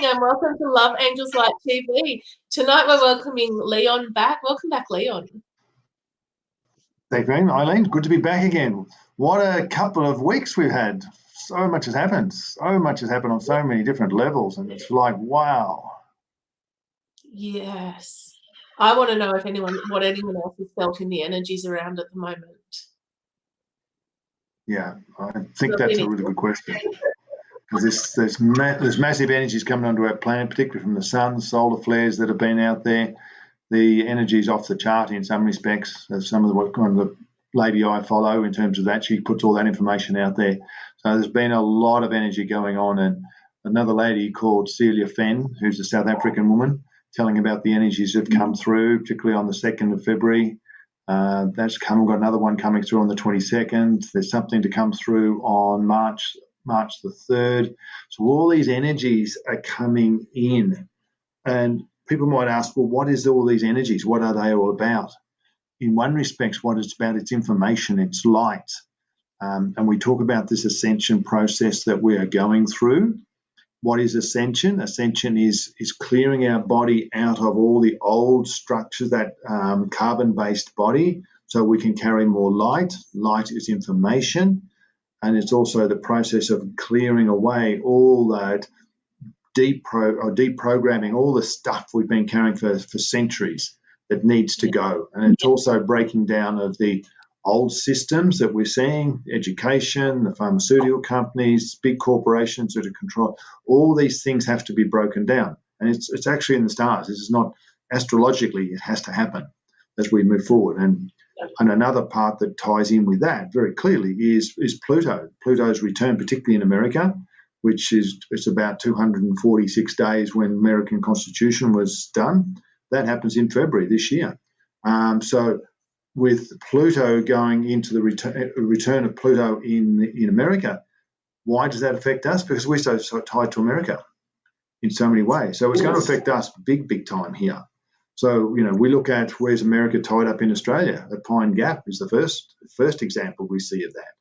and welcome to Love Angels Light TV. Tonight we're welcoming Leon back. Welcome back, Leon. Thank you, Eileen. Good to be back again. What a couple of weeks we've had. So much has happened. So much has happened on so many different levels, and it's like, wow. Yes. I want to know what anyone else has felt in the energies around at the moment. Yeah, I think that's a really good question. Because there's massive energies coming onto our planet, particularly from the sun, solar flares that have been out there. The energy's off the chart in some respects. Some of the lady I follow in terms of that, she puts all that information out there. So there's been a lot of energy going on. And another lady called Celia Fenn, who's a South African woman, telling about the energies that have come through, particularly on the 2nd of February. That's come. We've got another one coming through on the 22nd. There's something to come through on March the 3rd. So all these energies are coming in. And people might ask, well, what is all these energies? What are they all about? In one respect, what it's about, it's information, it's light. And we talk about this ascension process that we are going through. What is ascension? Ascension is clearing our body out of all the old structures, that carbon-based body, so we can carry more light. Light is information. And it's also the process of clearing away all that deprogramming, all the stuff we've been carrying for centuries that needs to go. And it's also breaking down of the old systems that we're seeing, education, the pharmaceutical companies, big corporations that are control. All these things have to be broken down. And it's actually in the stars. This is not astrologically, it has to happen as we move forward. And another part that ties in with that very clearly is Pluto. Pluto's return, particularly in America, which it's about 246 days when American Constitution was done. That happens in February this year. So with Pluto going into the return of Pluto in America, why does that affect us? Because we're so tied to America in so many ways. So it's going to affect us big time here. So, we look at where's America tied up in Australia. The Pine Gap is the first example we see of that.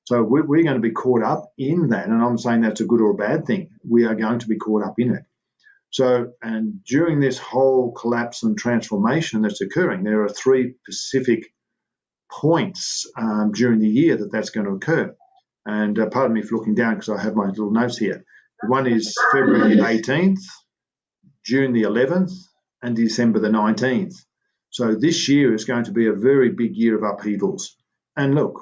So we're going to be caught up in that. And I'm saying that's a good or a bad thing. We are going to be caught up in it. So, and during this whole collapse and transformation that's occurring, there are 3 specific points during the year that's going to occur. And pardon me for looking down because I have my little notes here. One is February the 18th, June the 11th, and December the 19th. So this year is going to be a very big year of upheavals. And look,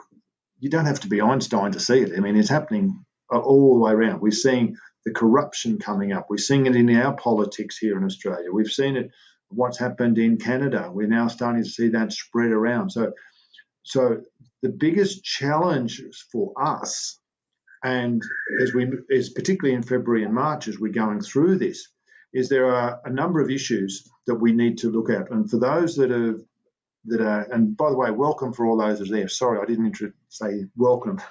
you don't have to be Einstein to see it. I mean, it's happening all the way around. We're seeing the corruption coming up. We're seeing it in our politics here in Australia. We've seen it, what's happened in Canada. We're now starting to see that spread around. So the biggest challenge for us, and as particularly in February and March as we're going through this, is there are a number of issues that we need to look at. And for those that are, and by the way, welcome for all those that are there. Sorry, I didn't say welcome.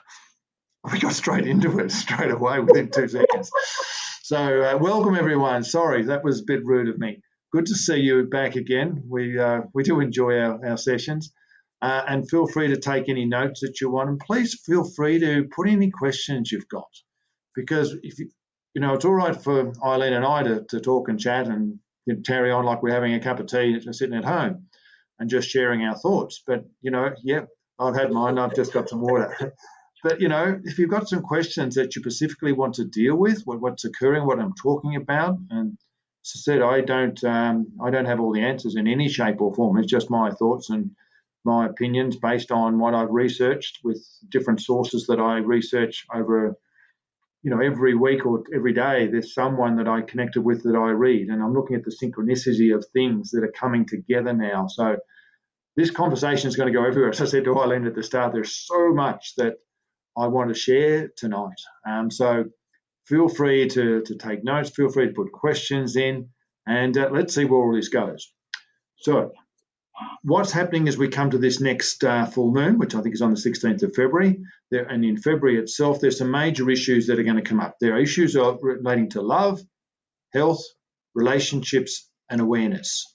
We got straight into it straight away within 2 seconds. So welcome everyone. Sorry, that was a bit rude of me. Good to see you back again. We do enjoy our sessions. And feel free to take any notes that you want. And please feel free to put any questions you've got. Because if it's all right for Eileen and I to talk and chat and carry on like we're having a cup of tea and sitting at home and just sharing our thoughts. But, I've had mine. I've just got some water. But, if you've got some questions that you specifically want to deal with, what's occurring, what I'm talking about, and as I said, I don't have all the answers in any shape or form. It's just my thoughts and my opinions based on what I've researched with different sources that I research over, every week or every day. There's someone that I connected with that I read, and I'm looking at the synchronicity of things that are coming together now. So this conversation is going to go everywhere. As I said to Eileen at the start, there's so much that I want to share tonight. So feel free to take notes, feel free to put questions in, and let's see where all this goes. So what's happening as we come to this next full moon, which I think is on the 16th of February, and in February itself, there's some major issues that are going to come up. There are issues relating to love, health, relationships, and awareness.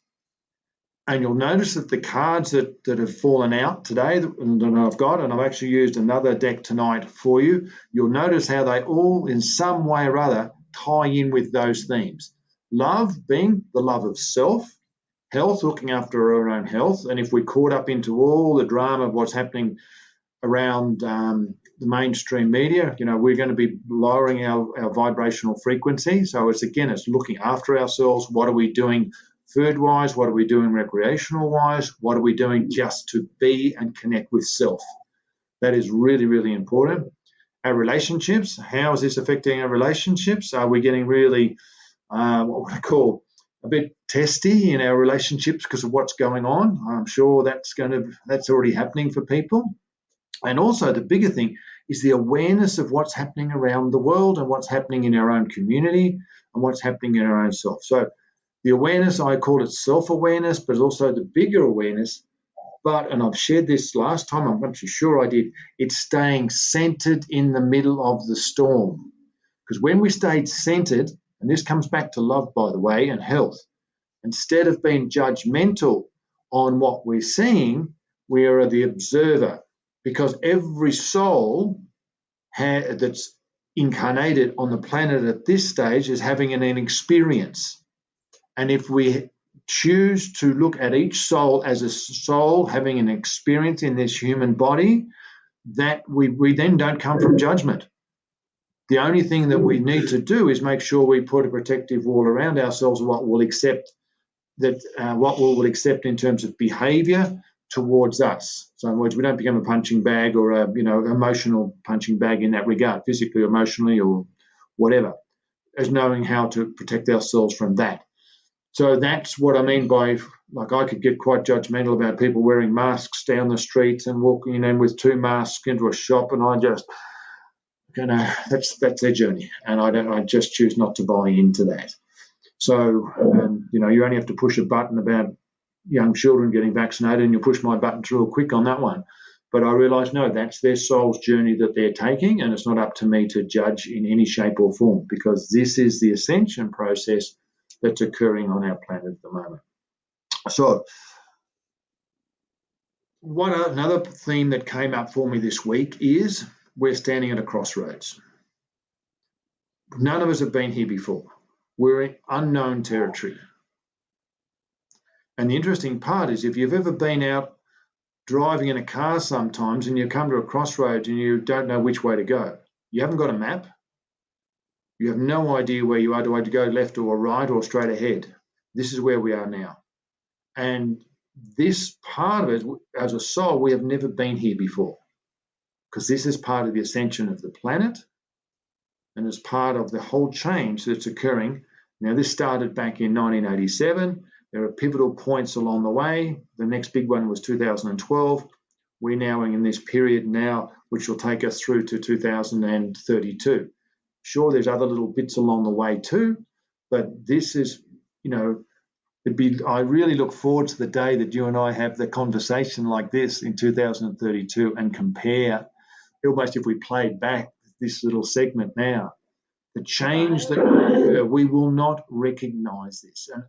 And you'll notice that the cards that have fallen out today that I've got, and I've actually used another deck tonight for you, you'll notice how they all, in some way or other, tie in with those themes. Love being the love of self, health, looking after our own health. And if we're caught up into all the drama of what's happening around the mainstream media, we're going to be lowering our vibrational frequency. So it's looking after ourselves. What are we doing food-wise? What are we doing recreational-wise? What are we doing just to be and connect with self? That is really, really important. Our relationships, how is this affecting our relationships? Are we getting really, what would I call, a bit testy in our relationships because of what's going on? I'm sure that's already happening for people. And also the bigger thing is the awareness of what's happening around the world and what's happening in our own community and what's happening in our own self. So the awareness, I call it self-awareness, but also the bigger awareness. And I've shared this last time, I'm actually sure I did, it's staying centered in the middle of the storm. Because when we stayed centered, and this comes back to love, by the way, and health, instead of being judgmental on what we're seeing, we are the observer. Because every soul that's incarnated on the planet at this stage is having an experience. And if we choose to look at each soul as a soul having an experience in this human body, that we then don't come from judgment. The only thing that we need to do is make sure we put a protective wall around ourselves, what we'll accept in terms of behavior towards us. So in other words, we don't become a punching bag or emotional punching bag in that regard, physically, emotionally, or whatever, as knowing how to protect ourselves from that. So that's what I mean by, like, I could get quite judgmental about people wearing masks down the streets and walking in with 2 masks into a shop, and I just, that's their journey, and I just choose not to buy into that. So, you only have to push a button about young children getting vaccinated, and you'll push my button real quick on that one. But I realise, no, that's their soul's journey that they're taking, and it's not up to me to judge in any shape or form, because this is the ascension process that's occurring on our planet at the moment. So another theme that came up for me this week is we're standing at a crossroads. None of us have been here before. We're in unknown territory. And the interesting part is, if you've ever been out driving in a car sometimes and you come to a crossroads and you don't know which way to go, you haven't got a map, you have no idea where you are. Do I go left or right or straight ahead? This is where we are now. And this part of it, as a soul, we have never been here before, because this is part of the ascension of the planet and is part of the whole change that's occurring. Now, this started back in 1987. There are pivotal points along the way. The next big one was 2012. We're now in this period now, which will take us through to 2032. Sure, there's other little bits along the way too, but this is, I really look forward to the day that you and I have the conversation like this in 2032 and compare, almost if we played back this little segment now, the change that we will not recognize this. And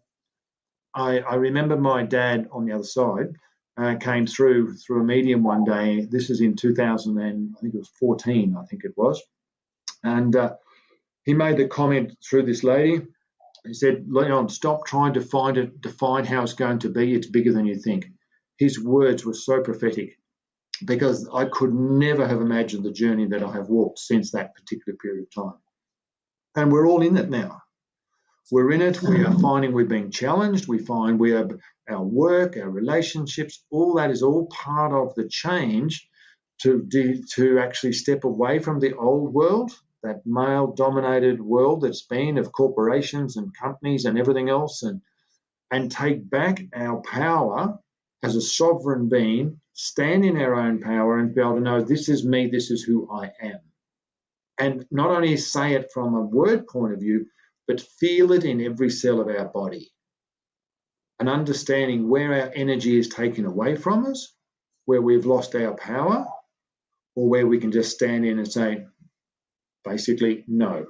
I remember my dad on the other side came through a medium one day. This is in 2014, I think it was. And he made the comment through this lady. He said, "Leon, stop trying to define how it's going to be. It's bigger than you think." His words were so prophetic, because I could never have imagined the journey that I have walked since that particular period of time. And we're all in it now. We're in it. We are finding we're being challenged. We find we have our work, our relationships, all that is all part of the change to actually step away from the old world, that male-dominated world that's been of corporations and companies and everything else, and take back our power as a sovereign being, stand in our own power and be able to know, this is me, this is who I am. And not only say it from a word point of view, but feel it in every cell of our body. And understanding where our energy is taken away from us, where we've lost our power, or where we can just stand in and say, basically, no,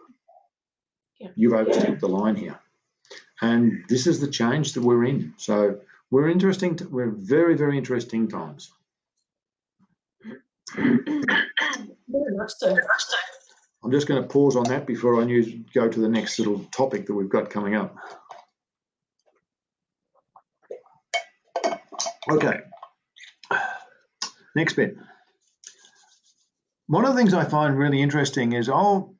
you've overstepped the line here. And this is the change that we're in. So we're very, very interesting times. Very much so. I'm just going to pause on that before I go to the next little topic that we've got coming up. Okay, next bit. One of the things I find really interesting is I'll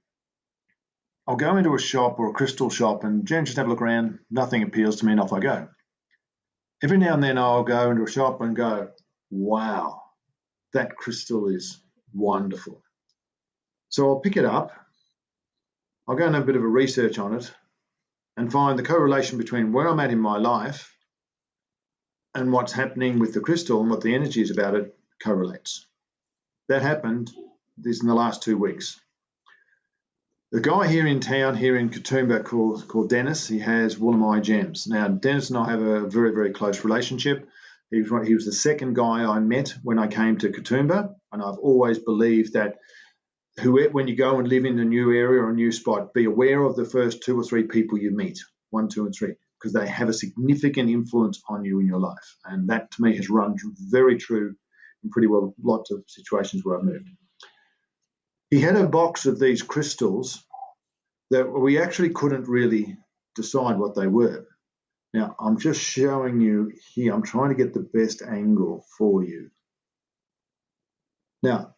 go into a shop or a crystal shop and just have a look around, nothing appeals to me, and off I go. Every now and then I'll go into a shop and go, wow, that crystal is wonderful. So I'll pick it up, I'll go and have a bit of a research on it and find the correlation between where I'm at in my life and what's happening with the crystal and what the energy is about it correlates. That happened in the last 2 weeks. The guy here in town, here in Katoomba, called Dennis, he has Woolamai Gems. Now, Dennis and I have a very, very close relationship. He was the second guy I met when I came to Katoomba, and I've always believed that when you go and live in a new area or a new spot, be aware of the first 2 or 3 people you meet, 1, 2, and 3, because they have a significant influence on you in your life. And that, to me, has run very true in pretty well lots of situations where I've moved. He had a box of these crystals that we actually couldn't really decide what they were. Now, I'm just showing you here. I'm trying to get the best angle for you. Now,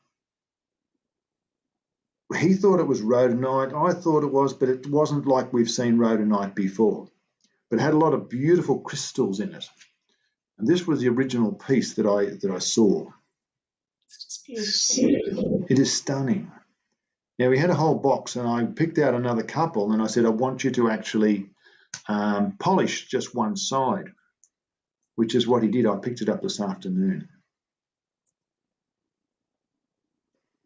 he thought it was rhodonite. I thought it was, but it wasn't like we've seen rhodonite before. But it had a lot of beautiful crystals in it. And this was the original piece that I saw. It's just beautiful. It is stunning. Now, we had a whole box, and I picked out another couple, and I said, I want you to actually polish just one side, which is what he did. I picked it up this afternoon.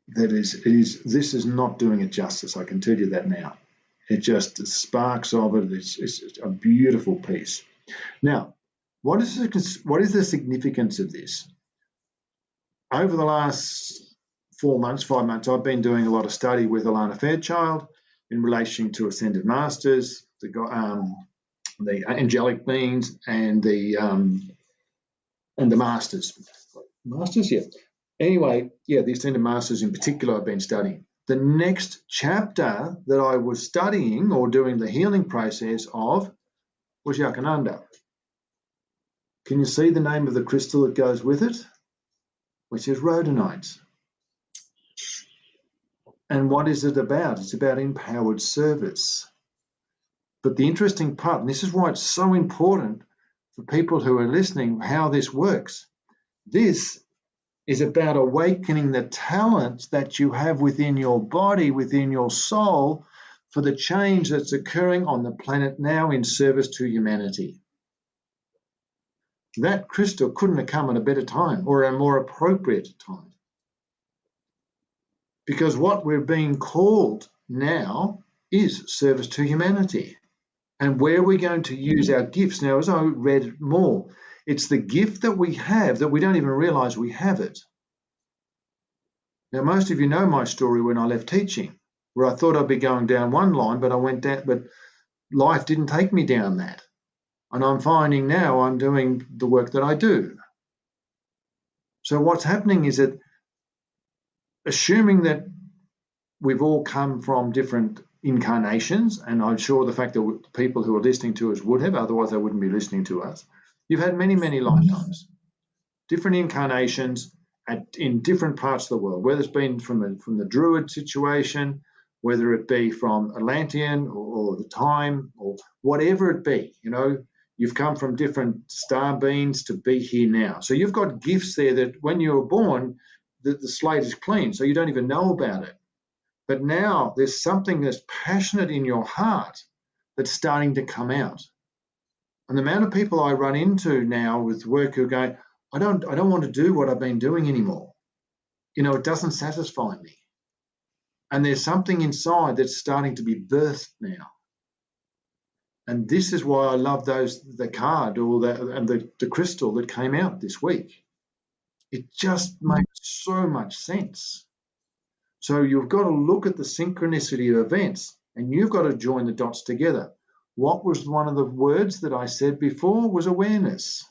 This is not doing it justice, I can tell you that now. It just, the sparks of it, it's a beautiful piece. Now, what is the significance of this? Over the last 4 months, 5 months, I've been doing a lot of study with Alana Fairchild in relation to Ascended Masters, the angelic beings, and the Masters. Masters, yeah. Anyway, yeah, the Ascended Masters in particular I've been studying. The next chapter that I was studying or doing the healing process of was Yakananda. Can you see the name of the crystal that goes with it? Which is rhodonite. And what is it about? It's about empowered service. But the interesting part, and this is why it's so important for people who are listening, how this works. This is about awakening the talents that you have within your body, within your soul, for the change that's occurring on the planet now in service to humanity. That crystal couldn't have come at a better time or a more appropriate time. Because what we're being called now is service to humanity. And where we're going to use our gifts. Now, as I read more, it's the gift that we have that we don't even realize we have it. Now, most of you know my story when I left teaching, where I thought I'd be going down one line, but I went down, but life didn't take me down that. And I'm finding now I'm doing the work that I do. So what's happening is that, assuming that we've all come from different incarnations, and I'm sure the fact that people who are listening to us would have, otherwise they wouldn't be listening to us. You've had many, many lifetimes, different incarnations in different parts of the world, whether it's been from the Druid situation, whether it be from Atlantean or the time, or whatever it be. You know, you've come from different star beings to be here now. So you've got gifts there that when you were born, the slate is clean, so you don't even know about it. But now there's something that's passionate in your heart that's starting to come out. And the amount of people I run into now with work who go, I don't want to do what I've been doing anymore. You know, it doesn't satisfy me. And there's something inside that's starting to be birthed now. And this is why I love the card or the crystal that came out this week. It just makes so much sense. So you've got to look at the synchronicity of events, and you've got to join the dots together. What was one of the words that I said before was awareness.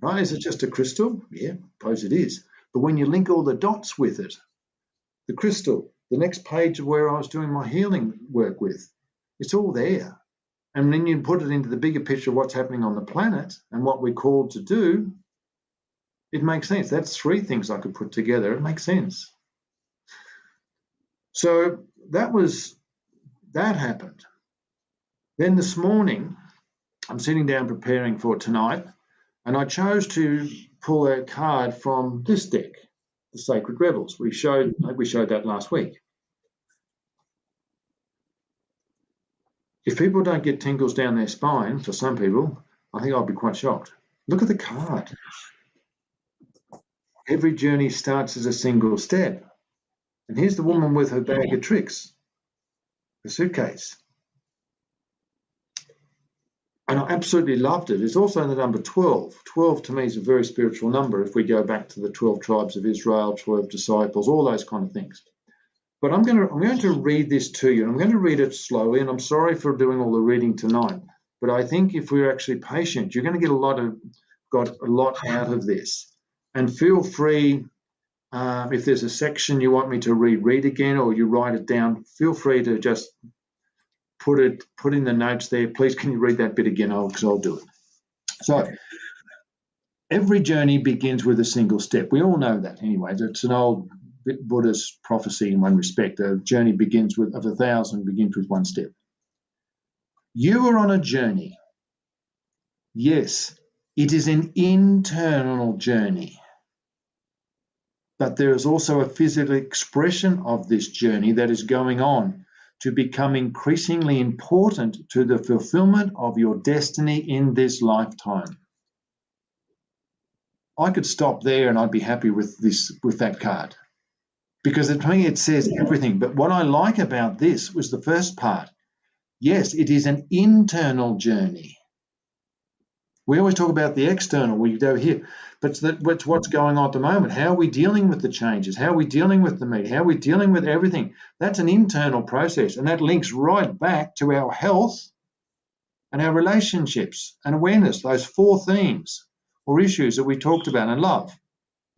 Right? Is it just a crystal? Yeah, I suppose it is. But when you link all the dots with it, the crystal, the next page of where I was doing my healing work with. It's all there. And then you put it into the bigger picture of what's happening on the planet and what we're called to do. It makes sense. That's 3 things I could put together. It makes sense. So that happened. Then this morning, I'm sitting down preparing for tonight, and I chose to pull a card from this deck, the Sacred Rebels. We showed that last week. If people don't get tingles down their spine, for some people, I think I'll be quite shocked. Look at the card. Every journey starts as a single step. And here's the woman with her bag of tricks, the suitcase. And I absolutely loved it. It's also the number 12. 12 to me is a very spiritual number if we go back to the 12 tribes of Israel, 12 disciples, all those kind of things. But I'm going to read this to you, and I'm going to read it slowly, and I'm sorry for doing all the reading tonight, but I think if we're actually patient, you're going to get a lot out of this. And feel free, if there's a section you want me to read again, or you write it down, feel free to just put in the notes there. Please, can you read that bit again? Because I'll do it. So, every journey begins with a single step. We all know that anyway. It's an old Buddhist prophecy in one respect. A journey of 1,000 begins with 1 step. You are on a journey. Yes, it is an internal journey. But there is also a physical expression of this journey that is going on to become increasingly important to the fulfillment of your destiny in this lifetime. I could stop there and I'd be happy with that card. Because to me it says everything. But what I like about this was the first part. Yes, it is an internal journey. We always talk about the external. We go here. But it's what's going on at the moment. How are we dealing with the changes? How are we dealing with the media? How are we dealing with everything? That's an internal process. And that links right back to our health and our relationships and awareness, those 4 themes or issues that we talked about, and love.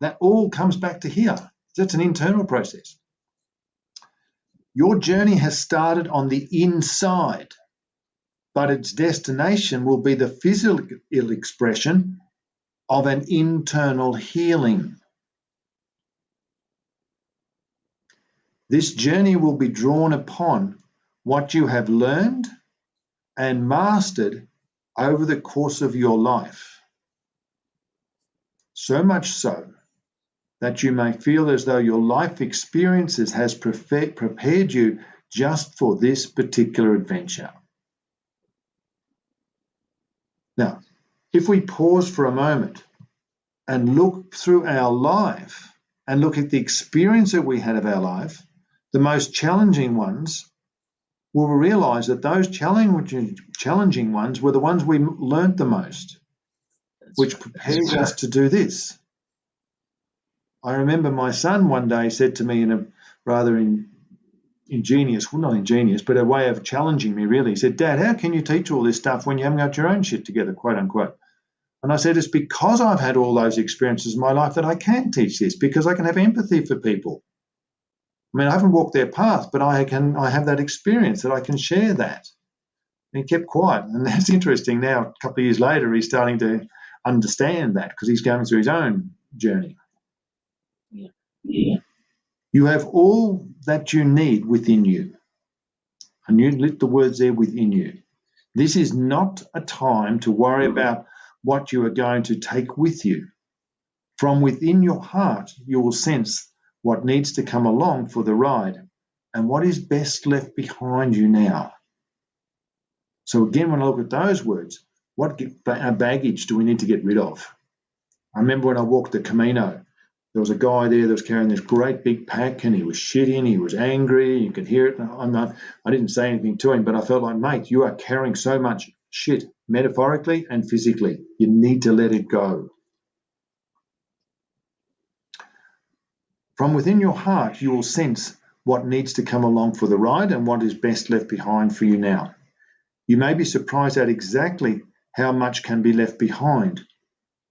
That all comes back to here. That's an internal process. Your journey has started on the inside, but its destination will be the physical expression of an internal healing. This journey will be drawn upon what you have learned and mastered over the course of your life. So much so that you may feel as though your life experiences has prepared you just for this particular adventure. Now, if we pause for a moment and look through our life and look at the experience that we had of our life, the most challenging ones, we'll realize that those challenging ones were the ones we learnt the most, which prepared us to do this. I remember my son one day said to me in a rather ingenious, well, not ingenious, but a way of challenging me really. He said, "Dad, how can you teach all this stuff when you haven't got your own shit together," quote unquote. And I said, it's because I've had all those experiences in my life that I can teach this, because I can have empathy for people. I mean, I haven't walked their path, but I have that experience that I can share that. And he kept quiet. And that's interesting. Now, a couple of years later, he's starting to understand that because he's going through his own journey. Yeah. You have all that you need within you. And you lit the words there, within you. This is not a time to worry about what you are going to take with you. From within your heart, you will sense what needs to come along for the ride and what is best left behind you now. So again, when I look at those words, what baggage do we need to get rid of? I remember when I walked the Camino, there was a guy there that was carrying this great big pack and he was shitting, he was angry, you could hear it. I didn't say anything to him, but I felt like, mate, you are carrying so much shit, metaphorically and physically. You need to let it go. From within your heart, you will sense what needs to come along for the ride and what is best left behind for you now. You may be surprised at exactly how much can be left behind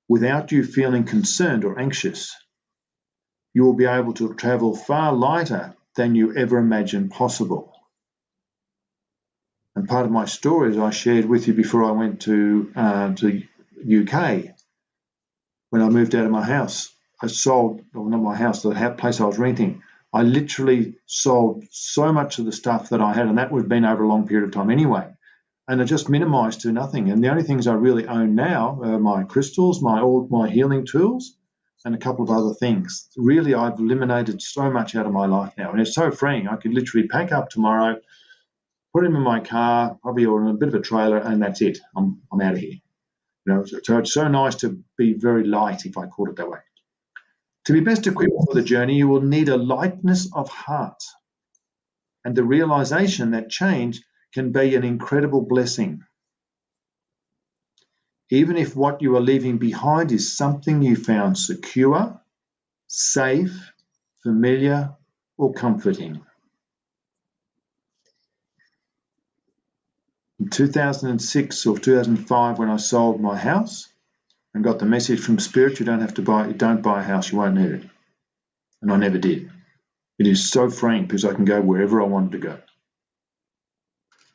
without you feeling concerned or anxious. You will be able to travel far lighter than you ever imagined possible. And part of my story, as I shared with you before I went to UK, when I moved out of my house, I sold, well, not my house, the place I was renting. I literally sold so much of the stuff that I had, and that would have been over a long period of time anyway. And I just minimised to nothing. And the only things I really own now are my crystals, all my healing tools, and a couple of other things. Really, I've eliminated so much out of my life now, and it's so freeing. I could literally pack up tomorrow, put him in my car, probably or in a bit of a trailer, and that's it. I'm out of here. So it's so nice to be very light, if I call it that way. To be best equipped for the journey, you will need a lightness of heart and the realization that change can be an incredible blessing. Even if what you are leaving behind is something you found secure, safe, familiar, or comforting. In 2006 or 2005, when I sold my house and got the message from Spirit, don't buy a house, you won't need it. And I never did. It is so freeing because I can go wherever I wanted to go.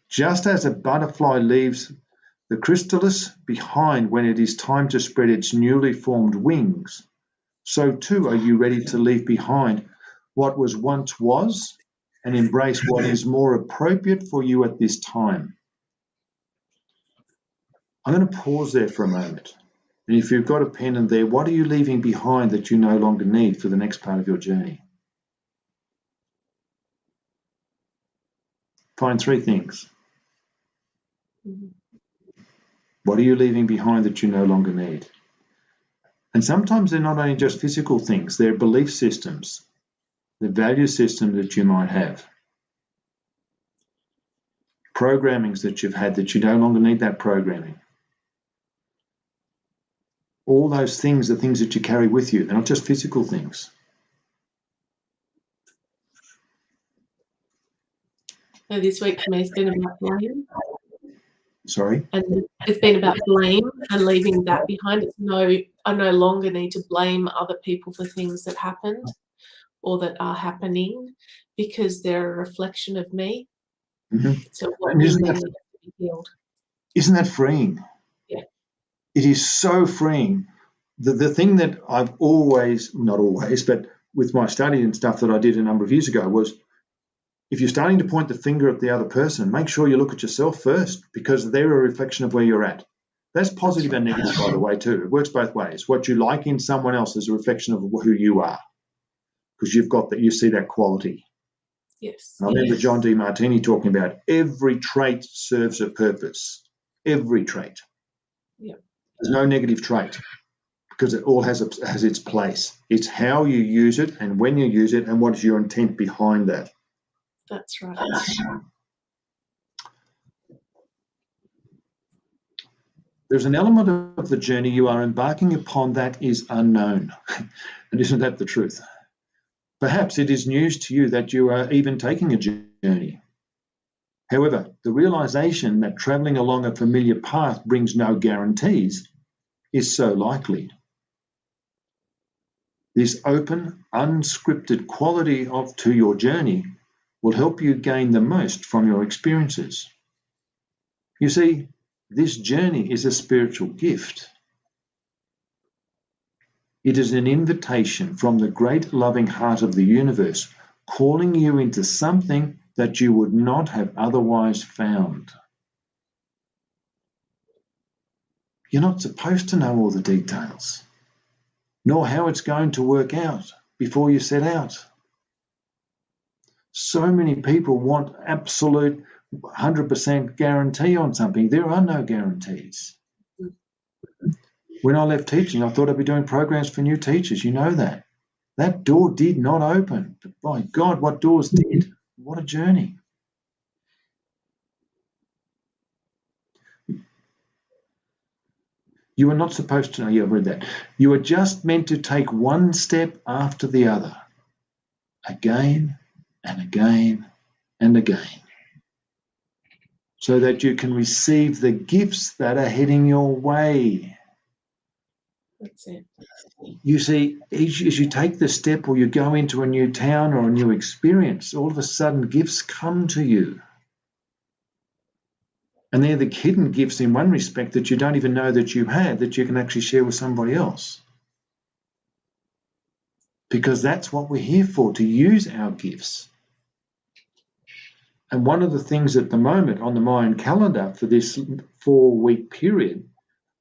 Just as a butterfly leaves the chrysalis behind when it is time to spread its newly formed wings, so too are you ready to leave behind what once was and embrace what is more appropriate for you at this time. I'm going to pause there for a moment. And if you've got a pen in there, what are you leaving behind that you no longer need for the next part of your journey? Find 3 things. What are you leaving behind that you no longer need? And sometimes they're not only just physical things, they're belief systems, the value system that you might have, programmings that you've had that you no longer need that programming. All those things are things that you carry with you. They're not just physical things. So this week for me has been about blame. Sorry? And it's been about blame and leaving that behind. I no longer need to blame other people for things that happened or that are happening because they're a reflection of me. Mm-hmm. So what needs to be healed. Isn't that freeing? Yeah. It is so freeing. The thing that I've not always, but with my study and stuff that I did a number of years ago was, if you're starting to point the finger at the other person, make sure you look at yourself first, because they're a reflection of where you're at. That's positive and negative, by the way, too. It works both ways. What you like in someone else is a reflection of who you are, because you see that quality. Yes. And I remember John D. Martini talking about every trait serves a purpose. Every trait. Yeah. There's no negative trait, because it all has its place. It's how you use it and when you use it and what is your intent behind that. That's right. There's an element of the journey you are embarking upon that is unknown. And isn't that the truth? Perhaps it is news to you that you are even taking a journey. However, the realization that traveling along a familiar path brings no guarantees is so likely. This open, unscripted quality to your journey will help you gain the most from your experiences. You see, this journey is a spiritual gift. It is an invitation from the great loving heart of the universe, calling you into something that you would not have otherwise found. You're not supposed to know all the details, nor how it's going to work out before you set out. So many people want absolute 100% guarantee on something. There are no guarantees. When I left teaching, I thought I'd be doing programs for new teachers. You know that. That door did not open. But by God, what doors did? What a journey. You are not supposed to know. Yeah, I've read that. You are just meant to take one step after the other, again and again and again, so that you can receive the gifts that are heading your way. That's it. You see, as you take the step or you go into a new town or a new experience, all of a sudden gifts come to you. And they're the hidden gifts in one respect that you don't even know that you have, that you can actually share with somebody else. Because that's what we're here for, to use our gifts. And one of the things at the moment on the Mayan calendar for this 4-week period,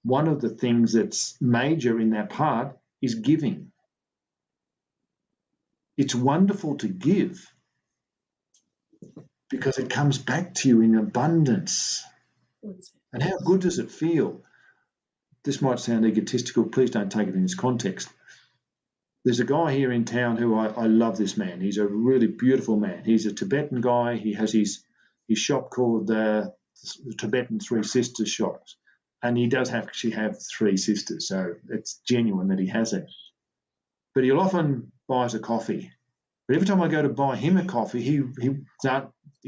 one of the things that's major in that part is giving. It's wonderful to give because it comes back to you in abundance. And how good does it feel? This might sound egotistical. Please don't take it in this context. There's a guy here in town who I love this man. He's a really beautiful man. He's a Tibetan guy. He has his shop called the Tibetan Three Sisters shops. And he does actually have 3 sisters, so it's genuine that he has it. But he'll often buy us a coffee. But every time I go to buy him a coffee, he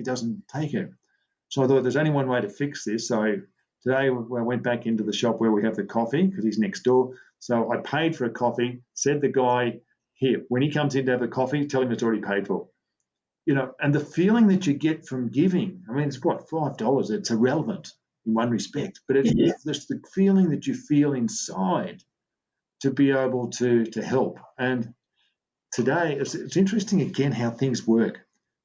doesn't take it. So I thought there's only one way to fix this. So today I went back into the shop where we have the coffee because he's next door. So I paid for a coffee, said the guy, here, when he comes in to have a coffee, tell him it's already paid for. You know, and the feeling that you get from giving, I mean, it's what, $5? It's irrelevant in one respect, but it's just the feeling that you feel inside to be able to help. And today, it's interesting again how things work.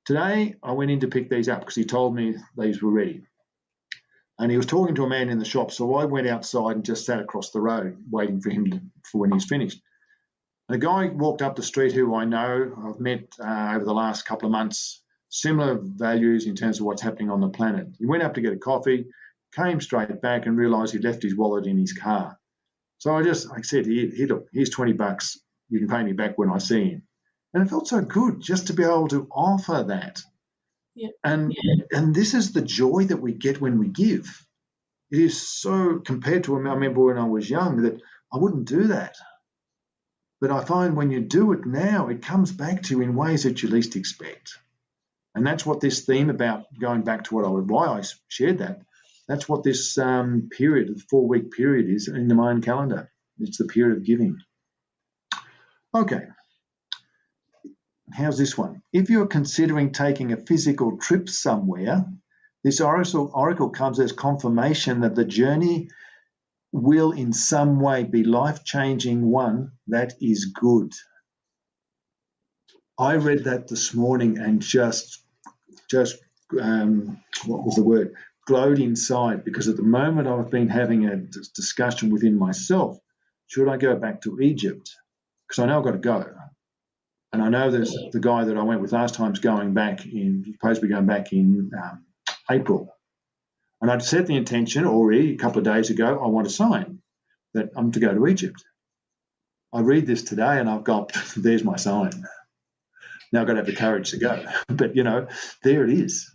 Today, I went in to pick these up because he told me these were ready. And he was talking to a man in the shop, so I went outside and just sat across the road waiting for him for when he's finished. And a guy walked up the street who I know, I've met over the last couple of months, similar values in terms of what's happening on the planet. He went up to get a coffee, came straight back and realised he'd left his wallet in his car. So I said, here, look, here's $20. You can pay me back when I see him. And it felt so good just to be able to offer that. Yeah. And this is the joy that we get when we give. It is so, compared to, I remember when I was young, that I wouldn't do that. But I find when you do it now, it comes back to you in ways that you least expect. And that's what this theme about, going back to why I shared that, that's what this period, the 4-week period is in the Mayan calendar. It's the period of giving. Okay. How's this one? If you're considering taking a physical trip somewhere, this oracle comes as confirmation that the journey will in some way be life-changing one that is good. I read that this morning and just what was the word? Glowed inside, because at the moment I've been having a discussion within myself. Should I go back to Egypt? Because I know I've got to go. And I know there's the guy that I went with last time's going back supposed to be going back in April. And I'd set the intention already a couple of days ago, I want a sign that I'm to go to Egypt. I read this today and I've got, there's my sign. Now I've got to have the courage to go. But, there it is.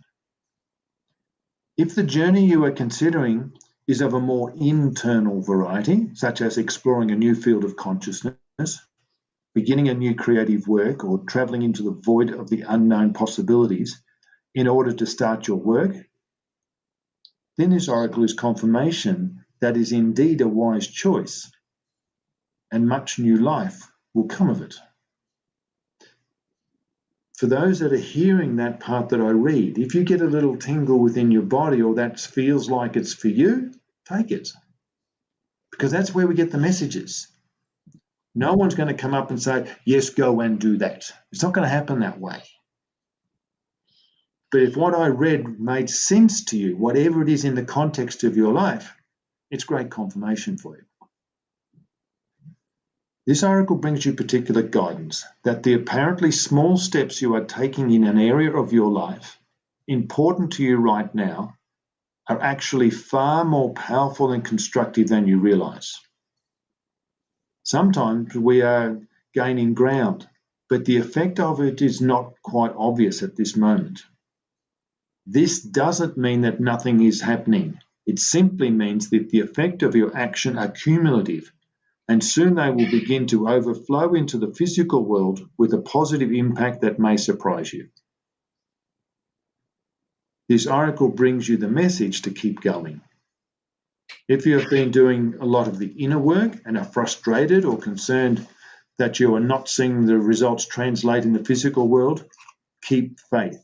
If the journey you are considering is of a more internal variety, such as exploring a new field of consciousness, beginning a new creative work, or travelling into the void of the unknown possibilities in order to start your work, then this oracle is confirmation that is indeed a wise choice, and much new life will come of it. For those that are hearing that part that I read, if you get a little tingle within your body or that feels like it's for you, take it. Because that's where we get the messages. No one's going to come up and say, yes, go and do that. It's not going to happen that way. But if what I read made sense to you, whatever it is in the context of your life, it's great confirmation for you. This oracle brings you particular guidance that the apparently small steps you are taking in an area of your life, important to you right now, are actually far more powerful and constructive than you realize. Sometimes we are gaining ground, but the effect of it is not quite obvious at this moment. This doesn't mean that nothing is happening. It simply means that the effect of your action are cumulative, and soon they will begin to overflow into the physical world with a positive impact that may surprise you. This oracle brings you the message to keep going. If you have been doing a lot of the inner work and are frustrated or concerned that you are not seeing the results translate in the physical world, keep faith,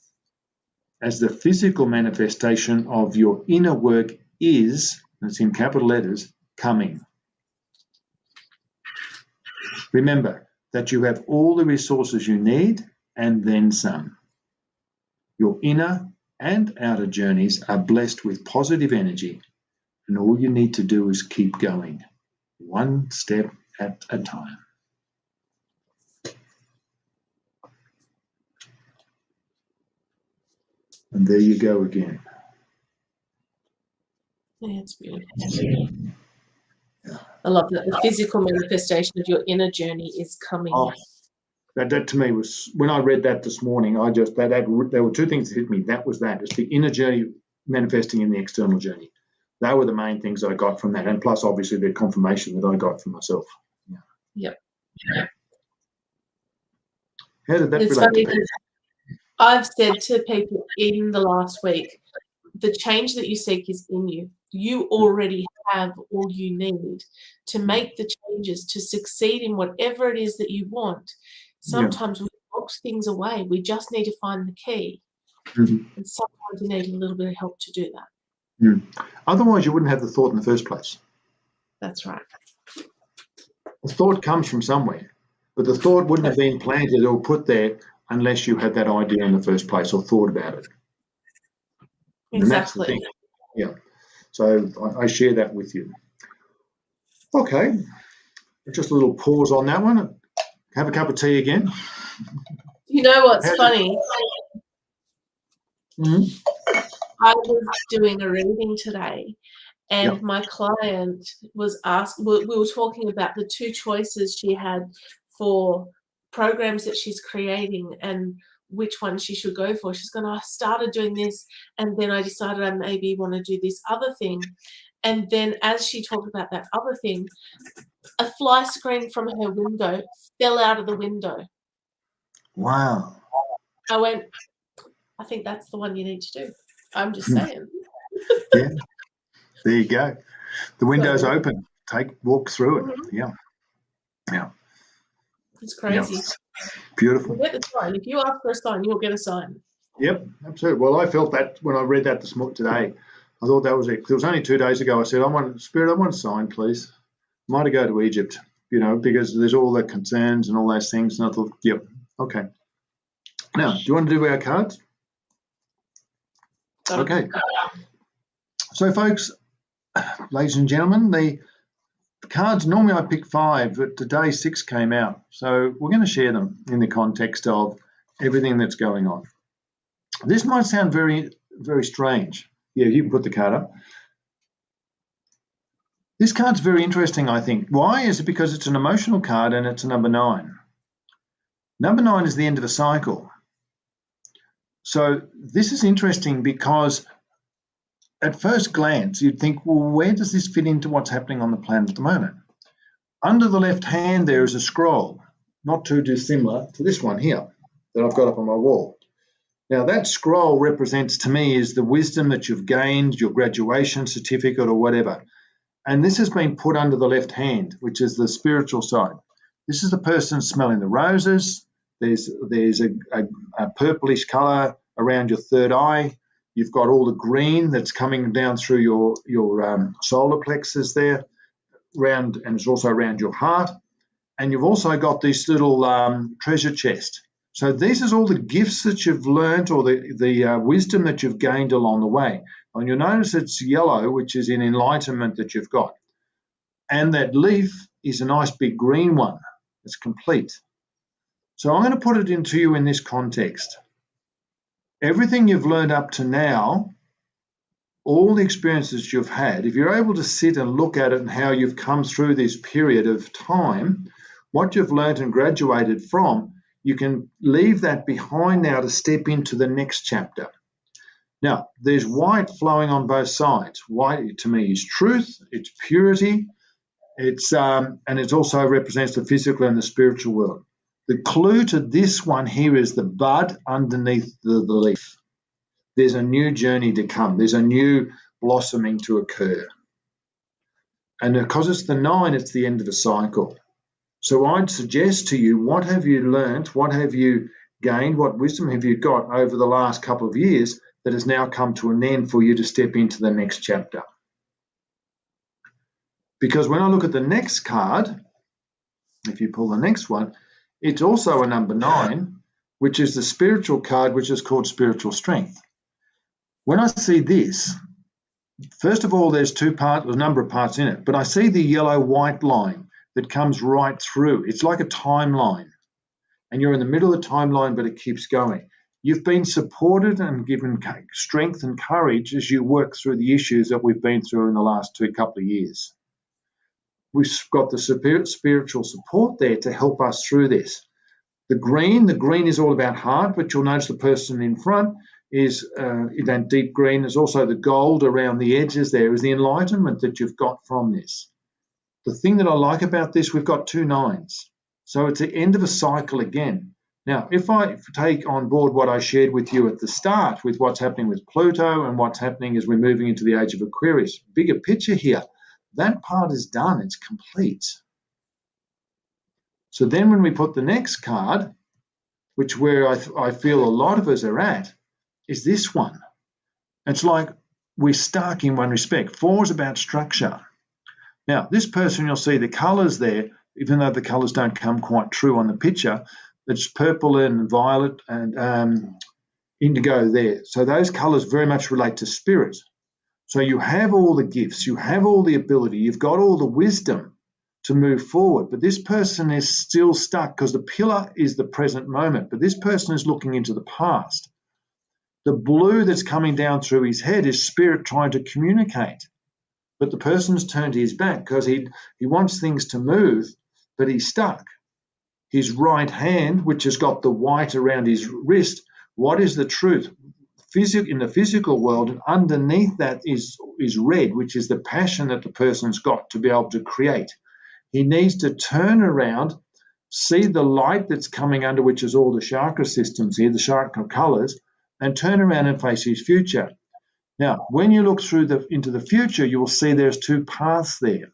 as the physical manifestation of your inner work is, and it's in capital letters, coming. Remember that you have all the resources you need and then some. Your inner and outer journeys are blessed with positive energy, and all you need to do is keep going, one step at a time. And there you go again. Yeah, it's beautiful. I love that the physical manifestation of your inner journey is coming. Oh, that to me was, when I read that this morning, there were two things that hit me. That was that. It's the inner journey manifesting in the external journey. They were the main things I got from that, and plus obviously the confirmation that I got from myself. Yeah. Yep. How did that It's relate funny to that? I've said to people in the last week, the change that you seek is in you. You already have all you need to make the changes, to succeed in whatever it is that you want. Sometimes we box things away. We just need to find the key. Mm-hmm. And sometimes you need a little bit of help to do that. Mm. Otherwise, you wouldn't have the thought in the first place. That's right. The thought comes from somewhere, but the thought wouldn't have been planted or put there unless you had that idea in the first place or thought about it. And that's the Exactly. thing. Yeah. So I share that with you. Okay. Just a little pause on that one. Have a cup of tea again. You know what's funny? Mm-hmm. I was doing a reading today, and Yep. my client was asked, we were talking about the two choices she had for programs that she's creating and which one she should go for. She's going, I started doing this, and then I decided I maybe want to do this other thing. And then as she talked about that other thing, a fly screen from her window fell out of the window. Wow. I went, I think that's the one you need to do. I'm just saying. Yeah. There you go. The window's open. Walk through it. Mm-hmm. Yeah. Yeah. It's crazy. Yeah. Beautiful. You'll get the sign. If you ask for a sign, you'll get a sign. Yep, absolutely. Well, I felt that when I read that today. I thought that was it. It was only 2 days ago. I said, Spirit, I want a sign, please. I might go to Egypt, because there's all the concerns and all those things. And I thought, yep, okay. Now, do you want to do our cards? Okay. So, folks, ladies and gentlemen, the cards, normally I pick 5, but today 6 came out. So we're going to share them in the context of everything that's going on. This might sound very, very strange. Yeah, you can put the card up. This card's very interesting, I think. Why? Is it because it's an emotional card and it's a number 9. Number 9 is the end of a cycle. So this is interesting because at first glance, you'd think, well, where does this fit into what's happening on the planet at the moment? Under the left hand, there is a scroll, not too dissimilar to this one here that I've got up on my wall. Now, that scroll represents to me is the wisdom that you've gained, your graduation certificate or whatever. And this has been put under the left hand, which is the spiritual side. This is the person smelling the roses. There's a purplish colour around your third eye. You've got all the green that's coming down through your solar plexus there, and it's also around your heart. And you've also got this little treasure chest. So these are all the gifts that you've learnt or the wisdom that you've gained along the way. And you'll notice it's yellow, which is in enlightenment that you've got. And that leaf is a nice big green one. It's complete. So I'm going to put it into you in this context. Everything you've learned up to now, all the experiences you've had, if you're able to sit and look at it and how you've come through this period of time, what you've learned and graduated from, you can leave that behind now to step into the next chapter. Now, there's white flowing on both sides. White to me is truth, it's purity, and it also represents the physical and the spiritual world. The clue to this one here is the bud underneath the leaf. There's a new journey to come. There's a new blossoming to occur. And because it's the 9, it's the end of a cycle. So I'd suggest to you, what have you learnt? What have you gained? What wisdom have you got over the last couple of years that has now come to an end for you to step into the next chapter? Because when I look at the next card, if you pull the next one, it's also a number 9, which is the spiritual card, which is called spiritual strength. When I see this, first of all, there's a number of parts in it, but I see the yellow-white line that comes right through. It's like a timeline, and you're in the middle of the timeline, but it keeps going. You've been supported and given strength and courage as you work through the issues that we've been through in the last couple of years. We've got the spiritual support there to help us through this. The green is all about heart, but you'll notice the person in front is in that deep green. There's also the gold around the edges there is the enlightenment that you've got from this. The thing that I like about this, we've got 2 9s. So it's the end of a cycle again. Now, if I take on board what I shared with you at the start with what's happening with Pluto and what's happening as we're moving into the age of Aquarius, bigger picture here, that part is done. It's complete. So then when we put the next card, which where I feel a lot of us are at, is this one. It's like we're stuck in one respect. 4 is about structure. Now, this person, you'll see the colours there, even though the colours don't come quite true on the picture, it's purple and violet and indigo there. So those colours very much relate to spirit. So you have all the gifts, you have all the ability, you've got all the wisdom to move forward. But this person is still stuck because the pillar is the present moment, but this person is looking into the past. The blue that's coming down through his head is spirit trying to communicate. But the person's turned his back because he wants things to move, but he's stuck. His right hand, which has got the white around his wrist, what is the truth? In the physical world, and underneath that is red, which is the passion that the person's got to be able to create. He needs to turn around, see the light that's coming under, which is all the chakra systems here, the chakra colors, and turn around and face his future. Now, when you look into the future, you will see there's 2 paths there.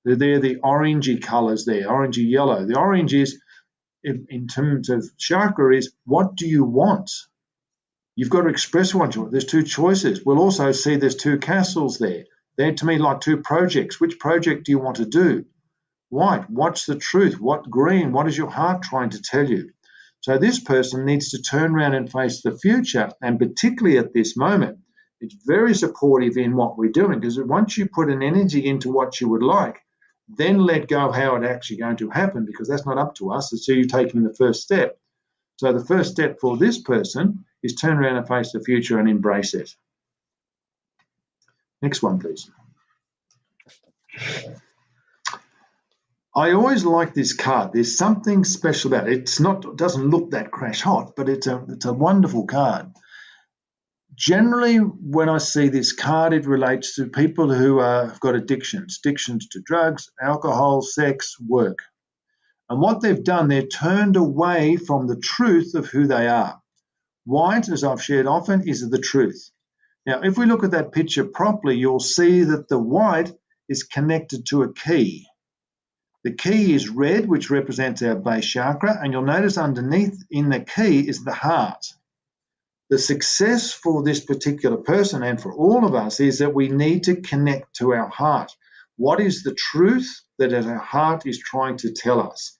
They're the orangey colors there, orangey yellow. The orange is, in terms of chakra, is what do you want? You've got to express what you want. There's 2 choices. We'll also see there's 2 castles there. They're, to me, like 2 projects. Which project do you want to do? White, what's the truth? What green? What is your heart trying to tell you? So this person needs to turn around and face the future, and particularly at this moment, it's very supportive in what we're doing, because once you put an energy into what you would like, then let go how it's actually going to happen, because that's not up to us. It's you taking the first step. So the first step for this person is turn around and face the future and embrace it. Next one, please. I always like this card. There's something special about it. It doesn't look that crash hot, but it's a wonderful card. Generally, when I see this card, it relates to people who have got addictions to drugs, alcohol, sex, work. And what they've done, they're turned away from the truth of who they are. White, as I've shared often, is the truth. Now, if we look at that picture properly, you'll see that the white is connected to a key. The key is red, which represents our base chakra, and you'll notice underneath in the key is the heart. The success for this particular person and for all of us is that we need to connect to our heart. What is the truth that our heart is trying to tell us?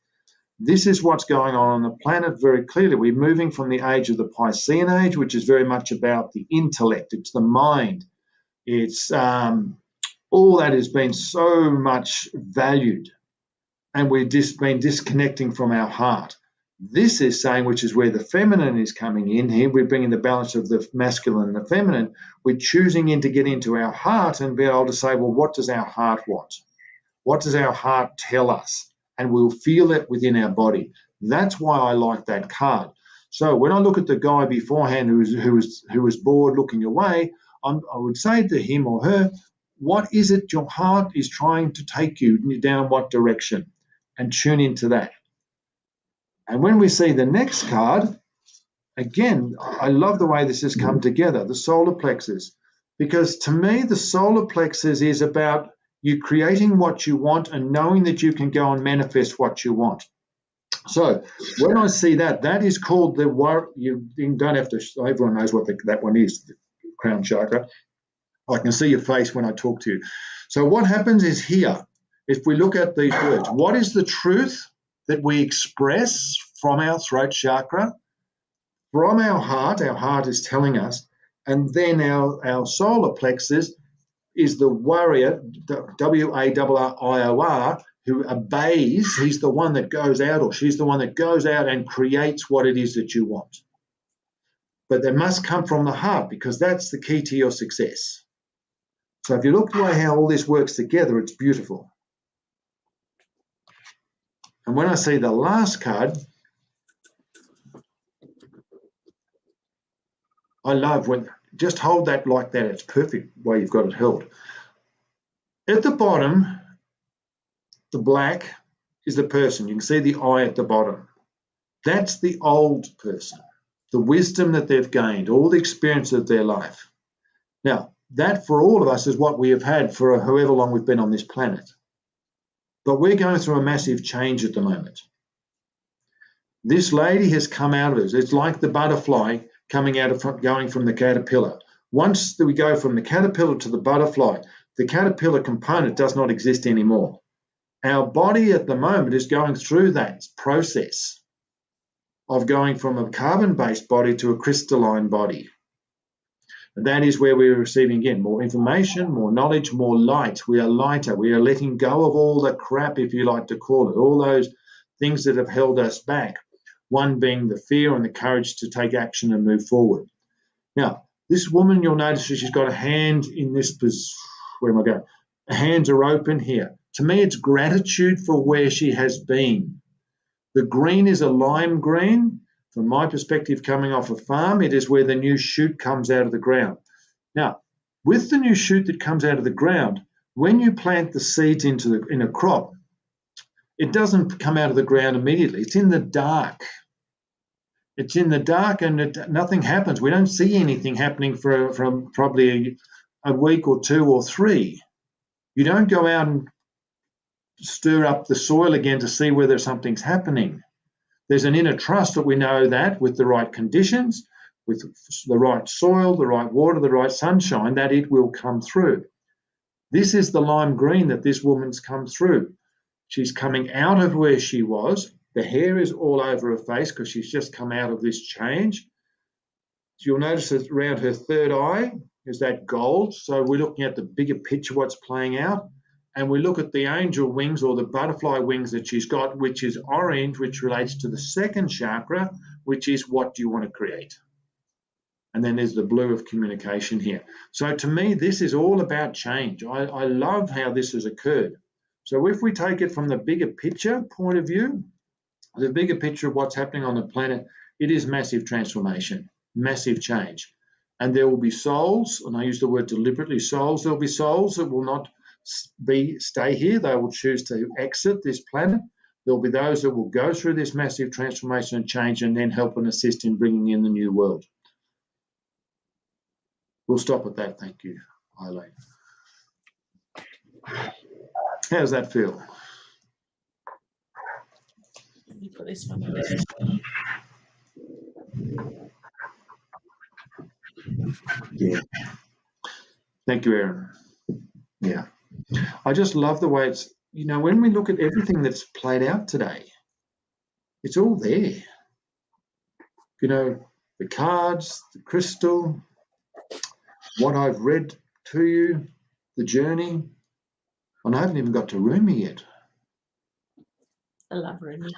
This is what's going on the planet very clearly. We're moving from the age of the Piscean age, which is very much about the intellect. It's the mind. It's all that has been so much valued, and we've just been disconnecting from our heart. This is saying, which is where the feminine is coming in here. We're bringing the balance of the masculine and the feminine. We're choosing to get into our heart and be able to say, well, what does our heart want? What does our heart tell us? And we'll feel it within our body. That's why I like that card. So when I look at the guy beforehand who was bored looking away, I would say to him or her, what is it your heart is trying to take you down, what direction? And tune into that. And when we see the next card, again, I love the way this has come together, the solar plexus, because to me the solar plexus is about You're creating what you want and knowing that you can go and manifest what you want. So when I see that, that is called the warrior. You don't have to, everyone knows what that one is, the crown chakra. I can see your face when I talk to you. So what happens is here, if we look at these words, what is the truth that we express from our throat chakra, from our heart is telling us, and then our solar plexus is the warrior, W-A-R-R-I-O-R, who obeys. He's the one that goes out, or she's the one that goes out and creates what it is that you want. But they must come from the heart, because that's the key to your success. So if you look at how all this works together, it's beautiful. And when I see the last card, I love when, just hold that like that. It's perfect way you've got it held. At the bottom, the black is the person. You can see the eye at the bottom. That's the old person, the wisdom that they've gained, all the experience of their life. Now, that for all of us is what we have had for however long we've been on this planet. But we're going through a massive change at the moment. This lady has come out of it. It's like the butterfly coming out of going from the caterpillar. Once we go from the caterpillar to the butterfly, the caterpillar component does not exist anymore. Our body at the moment is going through that process of going from a carbon-based body to a crystalline body. And that is where we're receiving, again, more information, more knowledge, more light. We are lighter. We are letting go of all the crap, if you like to call it, all those things that have held us back. One being the fear and the courage to take action and move forward. Now, this woman, you'll notice that she's got a hand in this position. Where am I going? Her hands are open here. To me, it's gratitude for where she has been. The green is a lime green. From my perspective, coming off a farm, it is where the new shoot comes out of the ground. Now, with the new shoot that comes out of the ground, when you plant the seeds in a crop, it doesn't come out of the ground immediately. It's in the dark. It's in the dark and nothing happens. We don't see anything happening for probably a week or two or three. You don't go out and stir up the soil again to see whether something's happening. There's an inner trust that we know that with the right conditions, with the right soil, the right water, the right sunshine, that it will come through. This is the lime green that this woman's come through. She's coming out of where she was. The hair is all over her face because she's just come out of this change. So you'll notice that around her third eye is that gold. So we're looking at the bigger picture, what's playing out. And we look at the angel wings or the butterfly wings that she's got, which is orange, which relates to the second chakra, which is what do you want to create? And then there's the blue of communication here. So to me, this is all about change. I love how this has occurred. So if we take it from the bigger picture point of view, the bigger picture of what's happening on the planet, it is massive transformation, massive change. And there will be souls, and I use the word deliberately, souls. There'll be souls that will not stay here. They will choose to exit this planet. There'll be those that will go through this massive transformation and change and then help and assist in bringing in the new world. We'll stop at that. Thank you, Eileen. How does that feel? Let me put this one on. Yeah. Thank you, Aaron. Yeah. I just love the way it's, when we look at everything that's played out today, it's all there. The cards, the crystal, what I've read to you, the journey, and I haven't even got to Rumi yet. I love Rumi.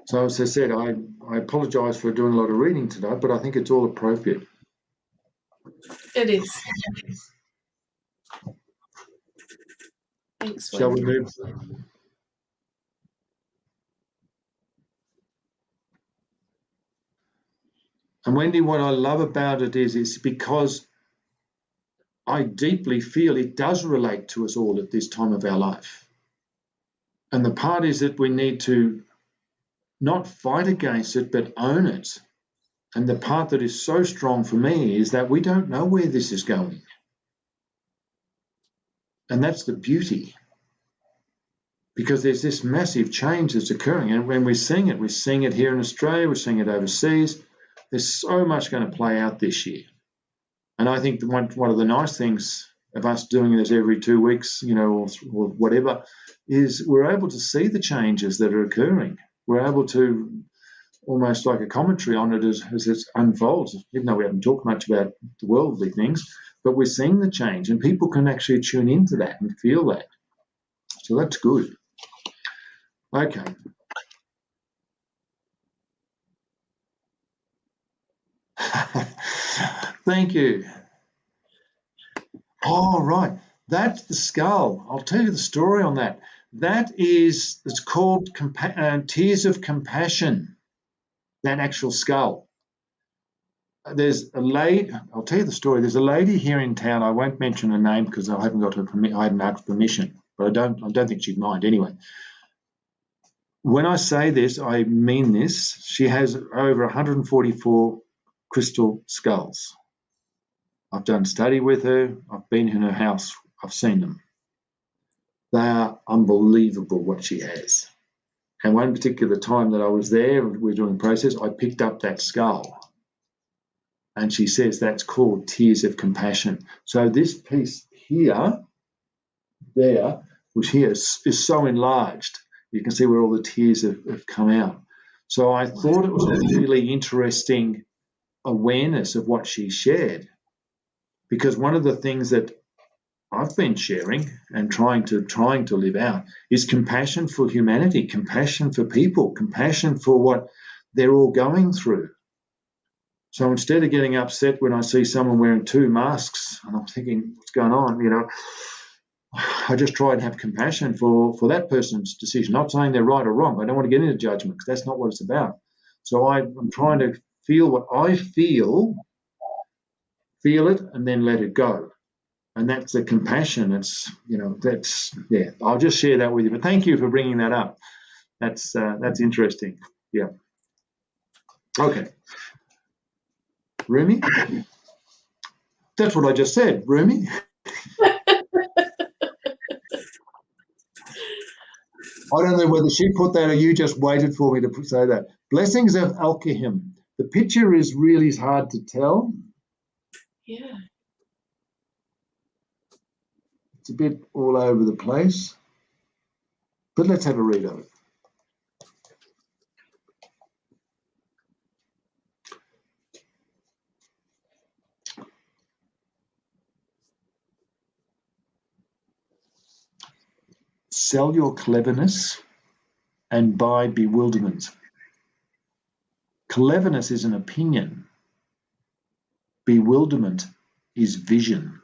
So as I said, I apologise for doing a lot of reading today, but I think it's all appropriate. It is. Thanks, Shall we Wendy. move? And Wendy, what I love about it is because I deeply feel it does relate to us all at this time of our life. And the part is that we need to not fight against it, but own it. And the part that is so strong for me is that we don't know where this is going. And that's the beauty, because there's this massive change that's occurring. And when we're seeing it here in Australia, we're seeing it overseas. There's so much going to play out this year. And I think one of the nice things of us doing this every 2 weeks, or whatever, is we're able to see the changes that are occurring. We're able to almost like a commentary on it as it unfolds, even though we haven't talked much about the worldly things, but we're seeing the change, and people can actually tune into that and feel that. So that's good. Okay. Thank you. Oh, right. That's the skull. I'll tell you the story on that. It's called Tears of Compassion, that actual skull. There's a lady, I'll tell you the story. There's a lady here in town. I won't mention her name because I haven't asked permission, but I don't think she'd mind anyway. When I say this, I mean this. She has over 144 crystal skulls. I've done study with her. I've been in her house. I've seen them. They are unbelievable what she has. And one particular time that I was there, we were doing process, I picked up that skull. And she says that's called Tears of Compassion. So this piece here, which here is so enlarged. You can see where all the tears have come out. So I thought it was a really interesting awareness of what she shared. Because one of the things that I've been sharing and trying to live out is compassion for humanity, compassion for people, compassion for what they're all going through. So instead of getting upset when I see someone wearing 2 masks and I'm thinking, what's going on? I just try and have compassion for that person's decision. Not saying they're right or wrong. I don't want to get into judgment because that's not what it's about. So I'm trying to feel what I feel it, and then let it go. And that's the compassion. I'll just share that with you. But thank you for bringing that up. That's interesting. Yeah. Okay. Rumi? That's what I just said, Rumi. I don't know whether she put that or you just waited for me to say that. Blessings of Alkahim. The picture is really hard to tell. Yeah. It's a bit all over the place. But let's have a read of it. Sell your cleverness and buy bewilderment. Cleverness is an opinion. Bewilderment is vision.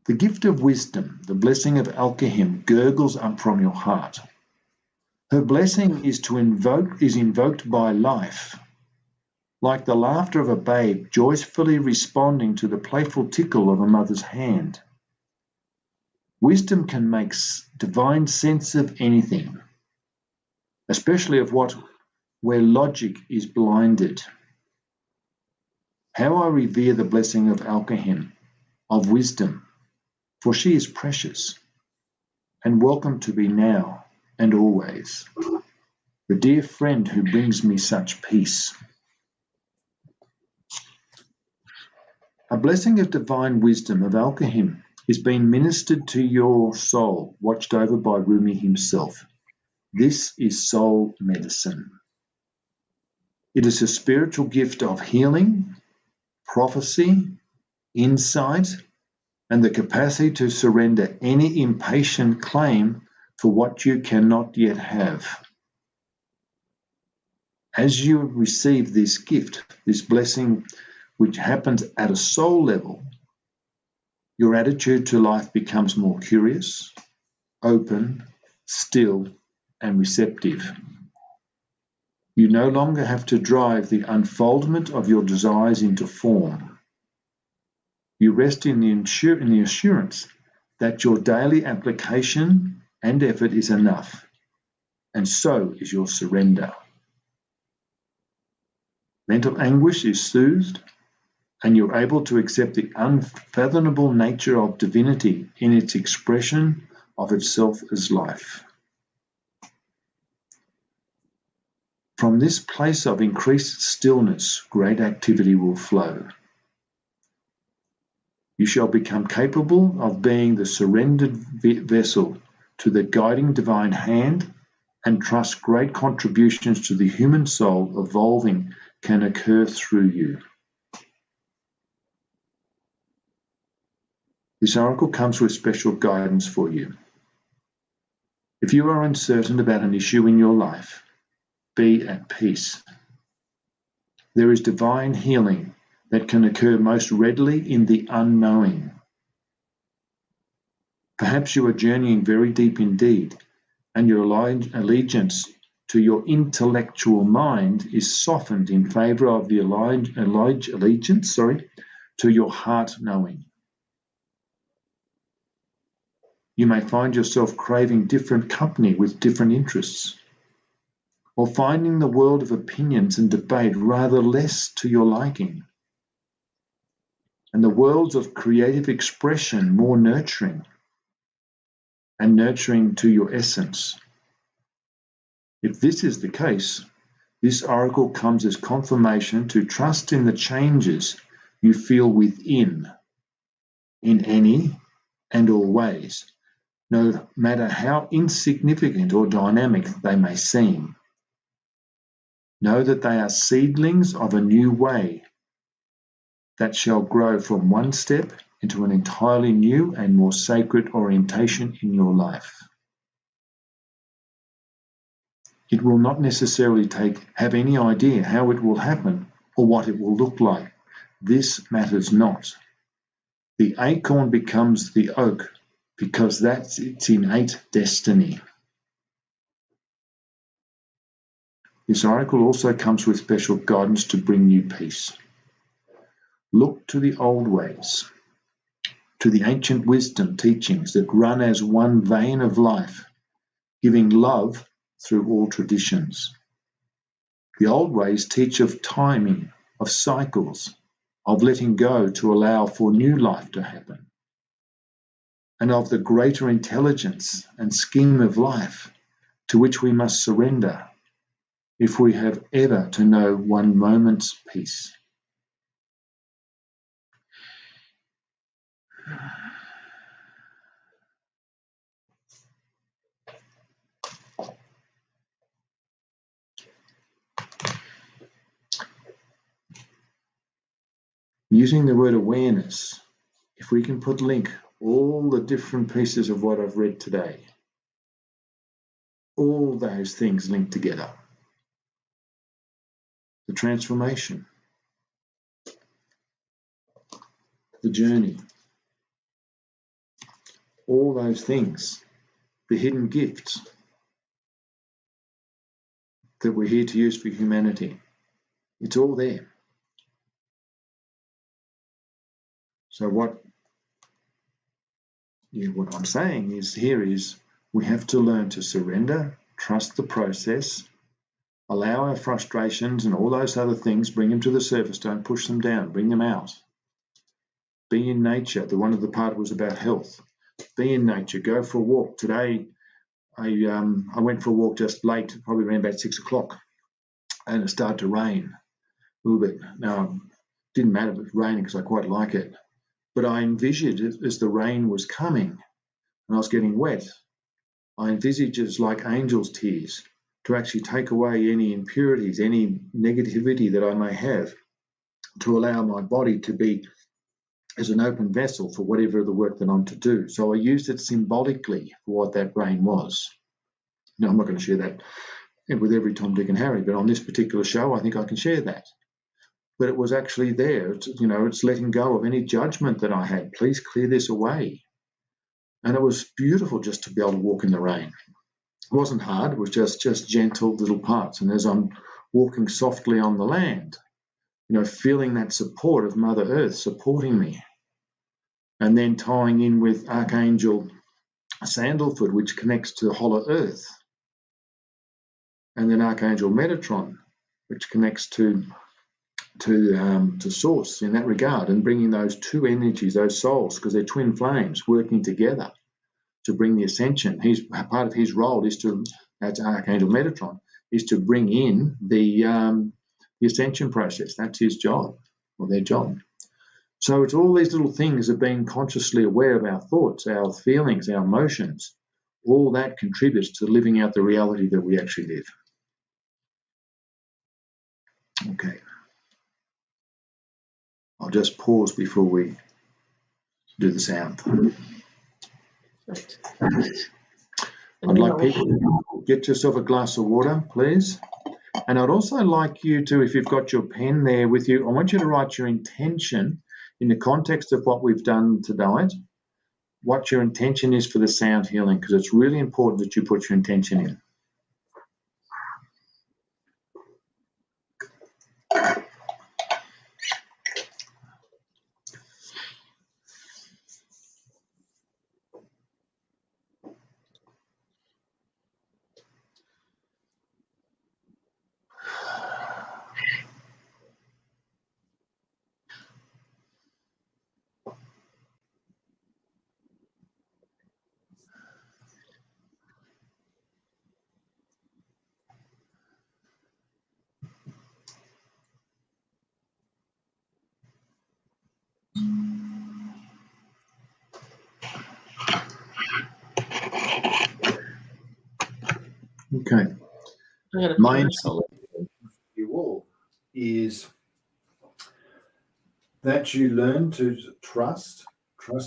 The gift of wisdom, the blessing of Alkahim, gurgles up from your heart. Her blessing is invoked by life, like the laughter of a babe joyfully responding to the playful tickle of a mother's hand. Wisdom can make divine sense of anything, especially of where logic is blinded. How I revere the blessing of Alkahim, of wisdom, for she is precious and welcome to be now and always, the dear friend who brings me such peace. A blessing of divine wisdom of Alkahim is being ministered to your soul, watched over by Rumi himself. This is soul medicine. It is a spiritual gift of healing, prophecy, insight, and the capacity to surrender any impatient claim for what you cannot yet have. As you receive this gift, this blessing, which happens at a soul level, your attitude to life becomes more curious, open, still, and receptive. You no longer have to drive the unfoldment of your desires into form. You rest in the assurance that your daily application and effort is enough, and so is your surrender. Mental anguish is soothed, and you're able to accept the unfathomable nature of divinity in its expression of itself as life. From this place of increased stillness, great activity will flow. You shall become capable of being the surrendered vessel to the guiding divine hand, and trust great contributions to the human soul evolving can occur through you. This oracle comes with special guidance for you. If you are uncertain about an issue in your life, be at peace. There is divine healing that can occur most readily in the unknowing. Perhaps you are journeying very deep indeed, and your allegiance to your intellectual mind is softened in favour of the allegiance to your heart knowing. You may find yourself craving different company with different interests, or finding the world of opinions and debate rather less to your liking, and the worlds of creative expression more nurturing and nurturing to your essence. If this is the case, this oracle comes as confirmation to trust in the changes you feel within, in any and all ways, no matter how insignificant or dynamic they may seem. Know that they are seedlings of a new way that shall grow from one step into an entirely new and more sacred orientation in your life. It will not necessarily have any idea how it will happen or what it will look like. This matters not. The acorn becomes the oak because that's its innate destiny. This oracle also comes with special guidance to bring you peace. Look to the old ways, to the ancient wisdom teachings that run as one vein of life, giving love through all traditions. The old ways teach of timing, of cycles, of letting go to allow for new life to happen, and of the greater intelligence and scheme of life to which we must surrender if we have ever to know one moment's peace. Using the word awareness, if we can link all the different pieces of what I've read today, all those things linked together. The transformation, the journey, all those things, the hidden gifts that we're here to use for humanity. It's all there. So what I'm saying is we have to learn to surrender, trust the process, allow our frustrations and all those other things, bring them to the surface, don't push them down, bring them out. Be in nature. One of the part was about health. Be in nature, go for a walk. Today, I went for a walk just late, probably around about 6 o'clock, and it started to rain a little bit. Now, it didn't matter if it was raining because I quite like it, but I envisioned it as the rain was coming and I was getting wet. I envisaged it as like angels' tears to actually take away any impurities, any negativity that I may have, to allow my body to be as an open vessel for whatever the work that I'm to do. So I used it symbolically for what that rain was. Now, I'm not going to share that with every Tom, Dick and Harry, but on this particular show, I think I can share that. But it was actually there. It's letting go of any judgment that I had. Please clear this away. And it was beautiful just to be able to walk in the rain. It wasn't hard. It was just gentle little parts. And as I'm walking softly on the land, feeling that support of Mother Earth supporting me, and then tying in with Archangel Sandalwood, which connects to Hollow Earth, and then Archangel Metatron, which connects to to source in that regard, and bringing those two energies, those souls, because they're twin flames working together to bring the ascension. Part of his role is to, that's Archangel Metatron, is to bring in the ascension process. That's his job, or their job. So it's all these little things of being consciously aware of our thoughts, our feelings, our emotions. All that contributes to living out the reality that we actually live. Okay. I'll just pause before we do the sound. Right. I'd like people to get yourself a glass of water, please. And I'd also like you to, if you've got your pen there with you, I want you to write your intention in the context of what we've done tonight, what your intention is for the sound healing, because it's really important that you put your intention in. Okay. My intention for you all is that you learn to trust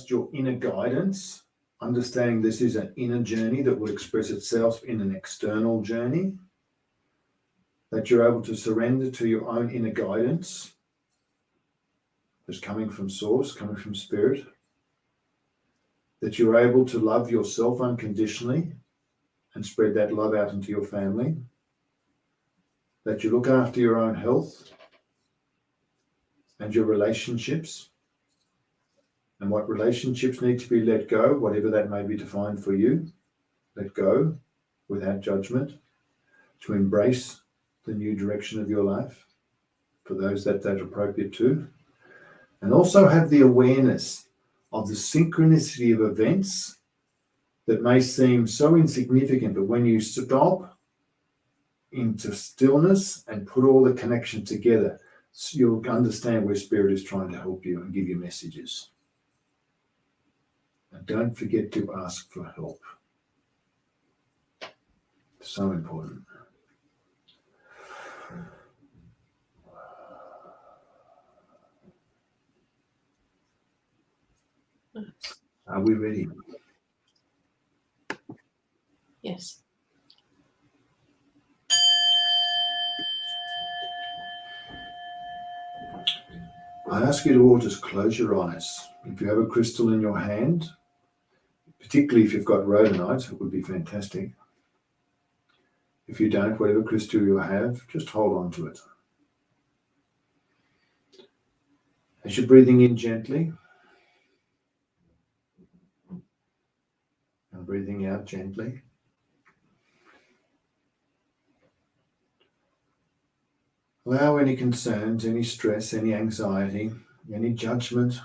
your inner guidance, understanding this is an inner journey that will express itself in an external journey, that you're able to surrender to your own inner guidance that's coming from source, coming from spirit, that you're able to love yourself unconditionally and spread that love out into your family, that you look after your own health and your relationships, and what relationships need to be let go, whatever that may be defined for you, let go without judgment, to embrace the new direction of your life for those that appropriate to, and also have the awareness of the synchronicity of events that may seem so insignificant, but when you stop into stillness and put all the connection together, you'll understand where spirit is trying to help you and give you messages. And don't forget to ask for help. So important. Are we ready? Yes. I ask you to all just close your eyes. If you have a crystal in your hand, particularly if you've got rhodonite, it would be fantastic. If you don't, whatever crystal you have, just hold on to it. As you're breathing in gently and breathing out gently, allow any concerns, any stress, any anxiety, any judgment,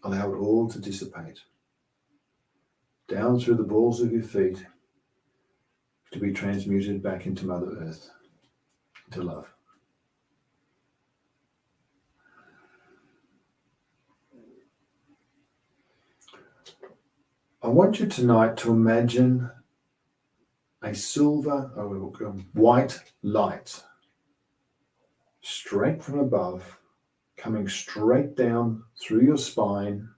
allow it all to dissipate. Down through the balls of your feet to be transmuted back into Mother Earth, into love. I want you tonight to imagine a silver or a white light straight from above, coming straight down through your spine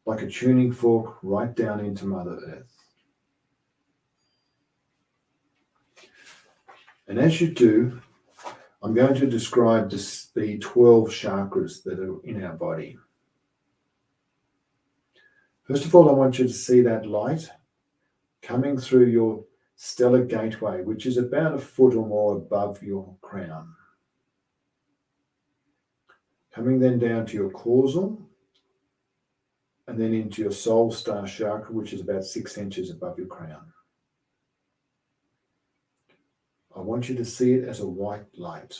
like a tuning fork right down into Mother Earth. And as you do, I'm going to describe the 12 chakras that are in our body. First of all, I want you to see that light coming through your stellar gateway, which is about a foot or more above your crown. Coming then down to your causal, and then into your soul star chakra, which is about 6 inches above your crown. I want you to see it as a white light.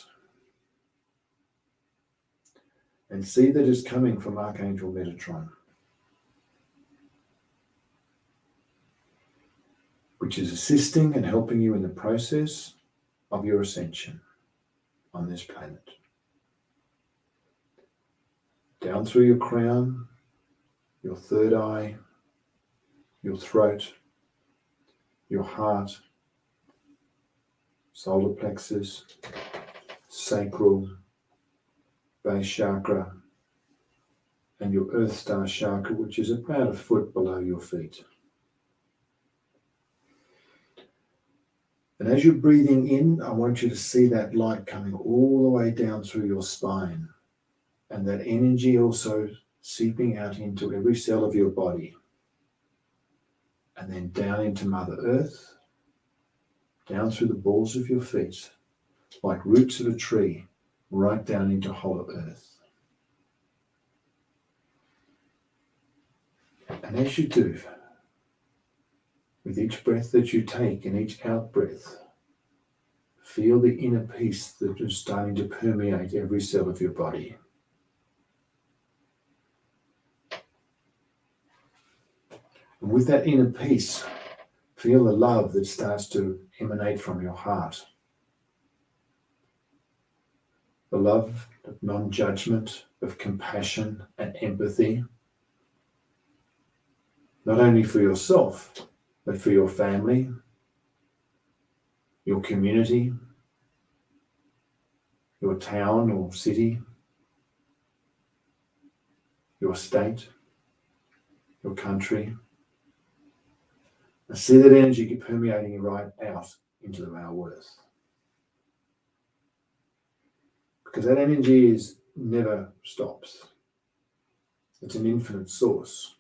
and see that it's coming from Archangel Metatron, which is assisting and helping you in the process of your ascension on this planet. Down through your crown, your third eye, your throat, your heart, solar plexus, sacral, base chakra, and your earth star chakra, which is about a foot below your feet. And as you're breathing in, I want you to see that light coming all the way down through your spine, and that energy also seeping out into every cell of your body, and then down into Mother Earth, down through the balls of your feet, like roots of a tree, right down into Hollow Earth. And as you do, with each breath that you take and each out breath, feel the inner peace that is starting to permeate every cell of your body. And with that inner peace, feel the love that starts to emanate from your heart. The love of non-judgment, of compassion and empathy, not only for yourself, but for your family, your community, your town or city, your state, your country. And see that energy permeating right out into the real earth. Because that energy never stops. It's an infinite source.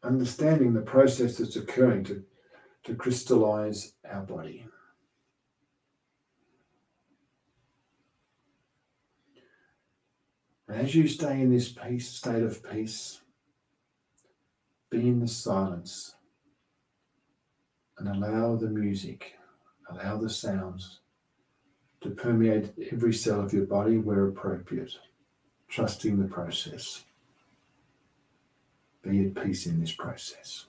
Understanding the process that's occurring to crystallize our body. And as you stay in this state of peace, be in the silence and allow the music, allow the sounds to permeate every cell of your body where appropriate, trusting the process. Be at peace in this process.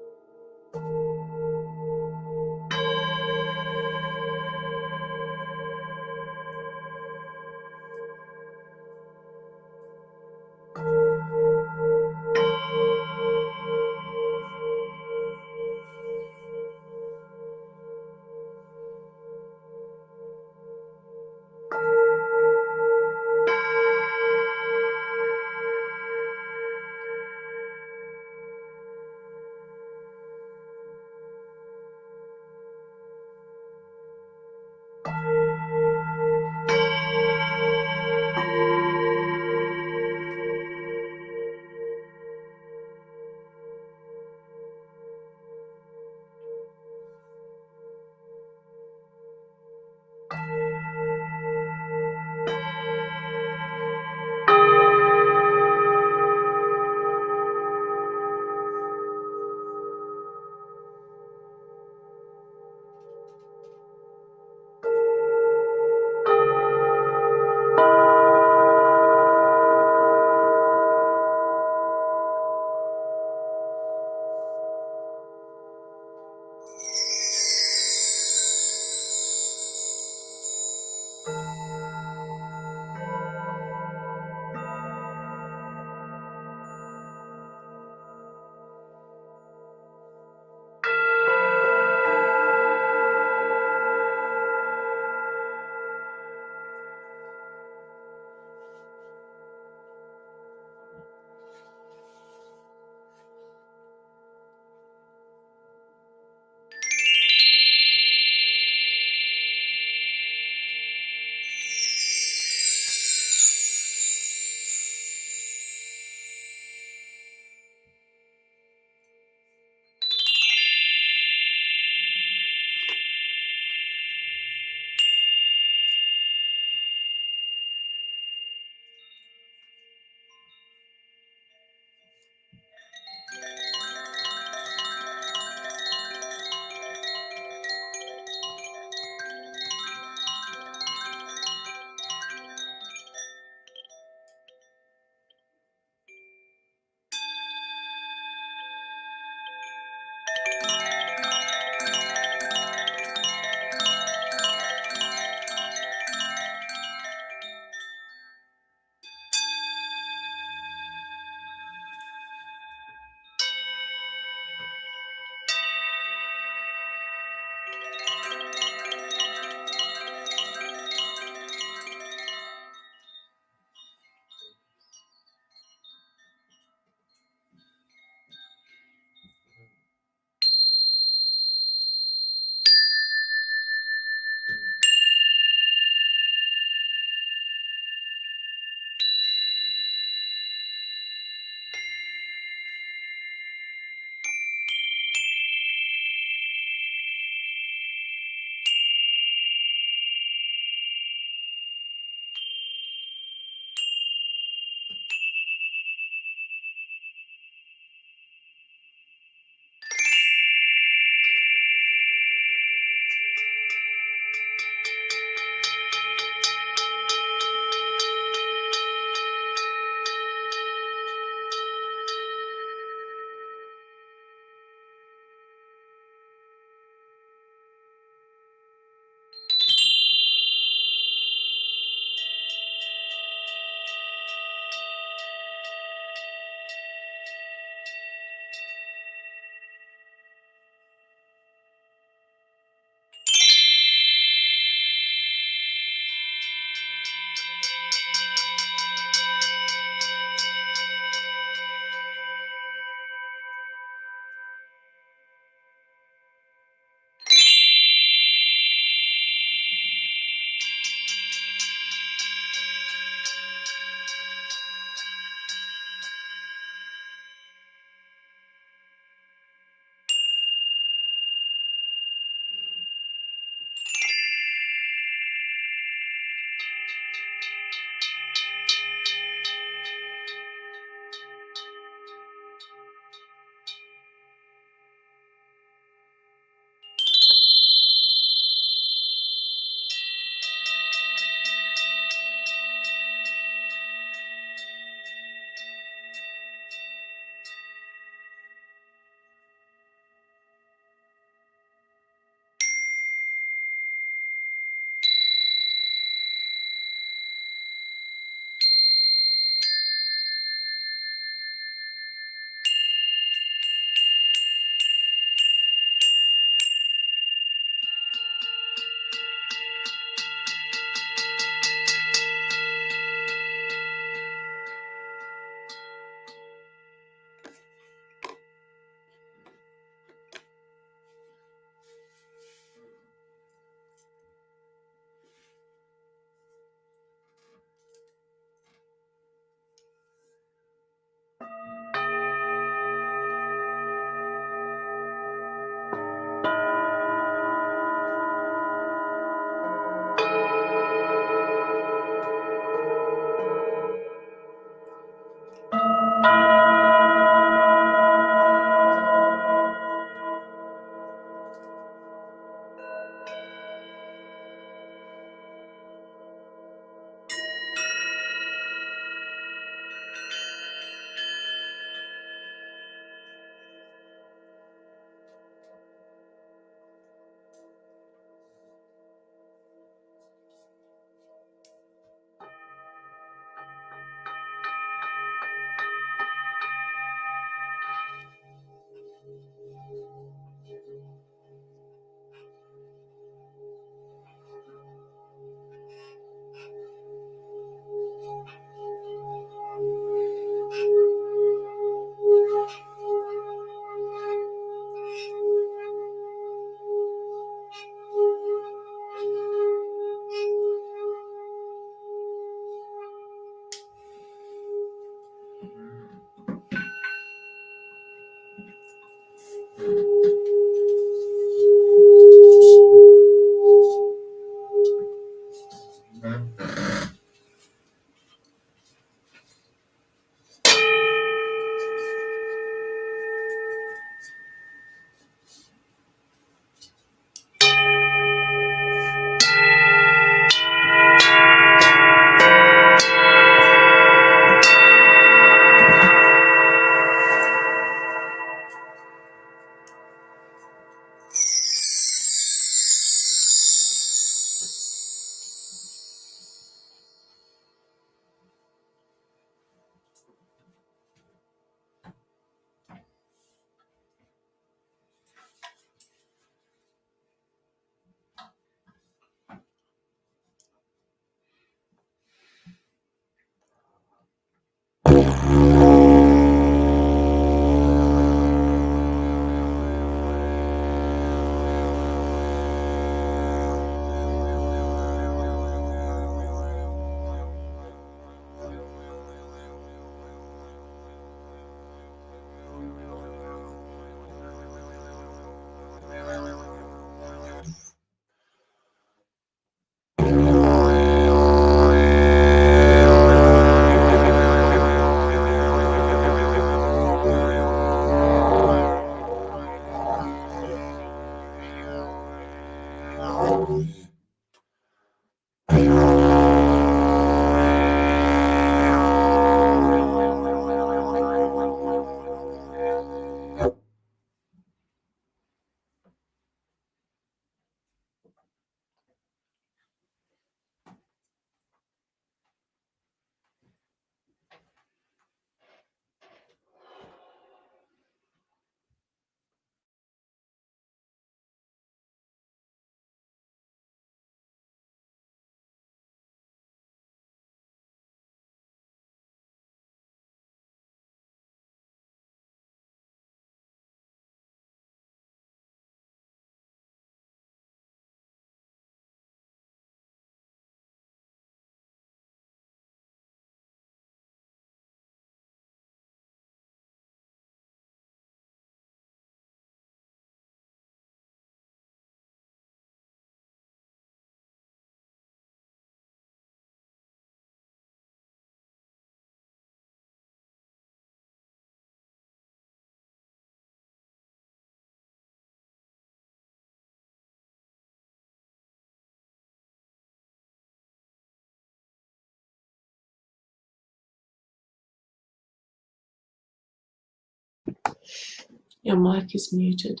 Your mic is muted.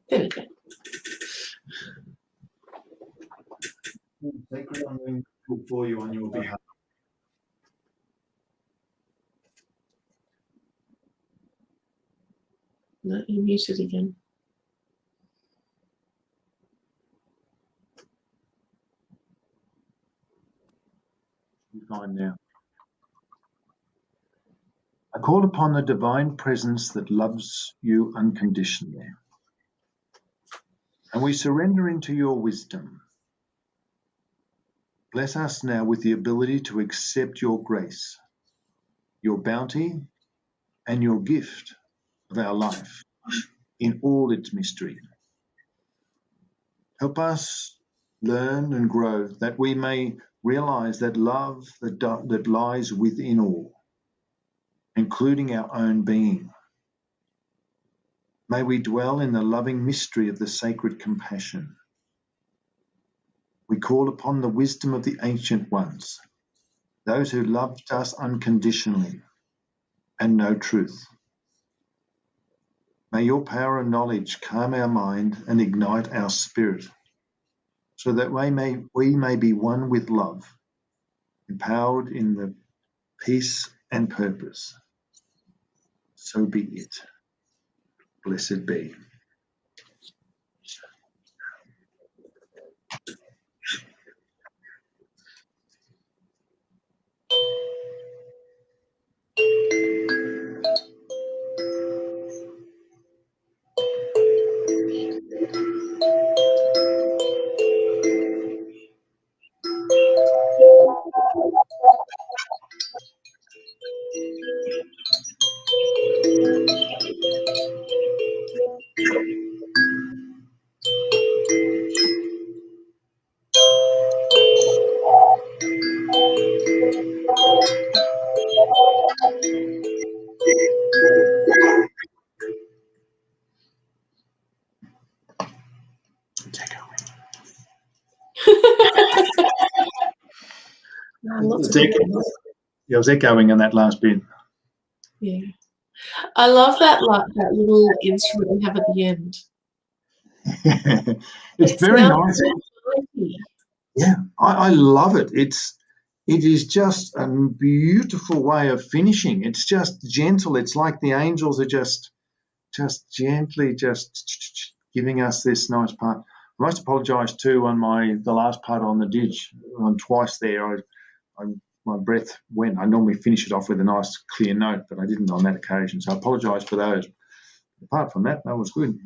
There we go. Sacred unknown for you on your behalf. No, you're muted again. You're fine now. I call upon the divine presence that loves you unconditionally. And we surrender into your wisdom. Bless us now with the ability to accept your grace, your bounty, and your gift of our life in all its mystery. Help us learn and grow that we may realize that love that lies within all, including our own being. May we dwell in the loving mystery of the sacred compassion. We call upon the wisdom of the ancient ones, those who loved us unconditionally and know truth. May your power and knowledge calm our mind and ignite our spirit, so that we may be one with love, empowered in the peace and purpose. So be it. Blessed be. Lots of people. Yeah, I was echoing in that last bit. Yeah. I love that little instrument we have at the end. It's very nice. So yeah, I love it. It is just a beautiful way of finishing. It's just gentle. It's like the angels are just gently giving us this nice part. I must apologise too on the last part on the ditch. On twice there, my breath went. I normally finish it off with a nice clear note, but I didn't on that occasion. So I apologise for those. Apart from that was good.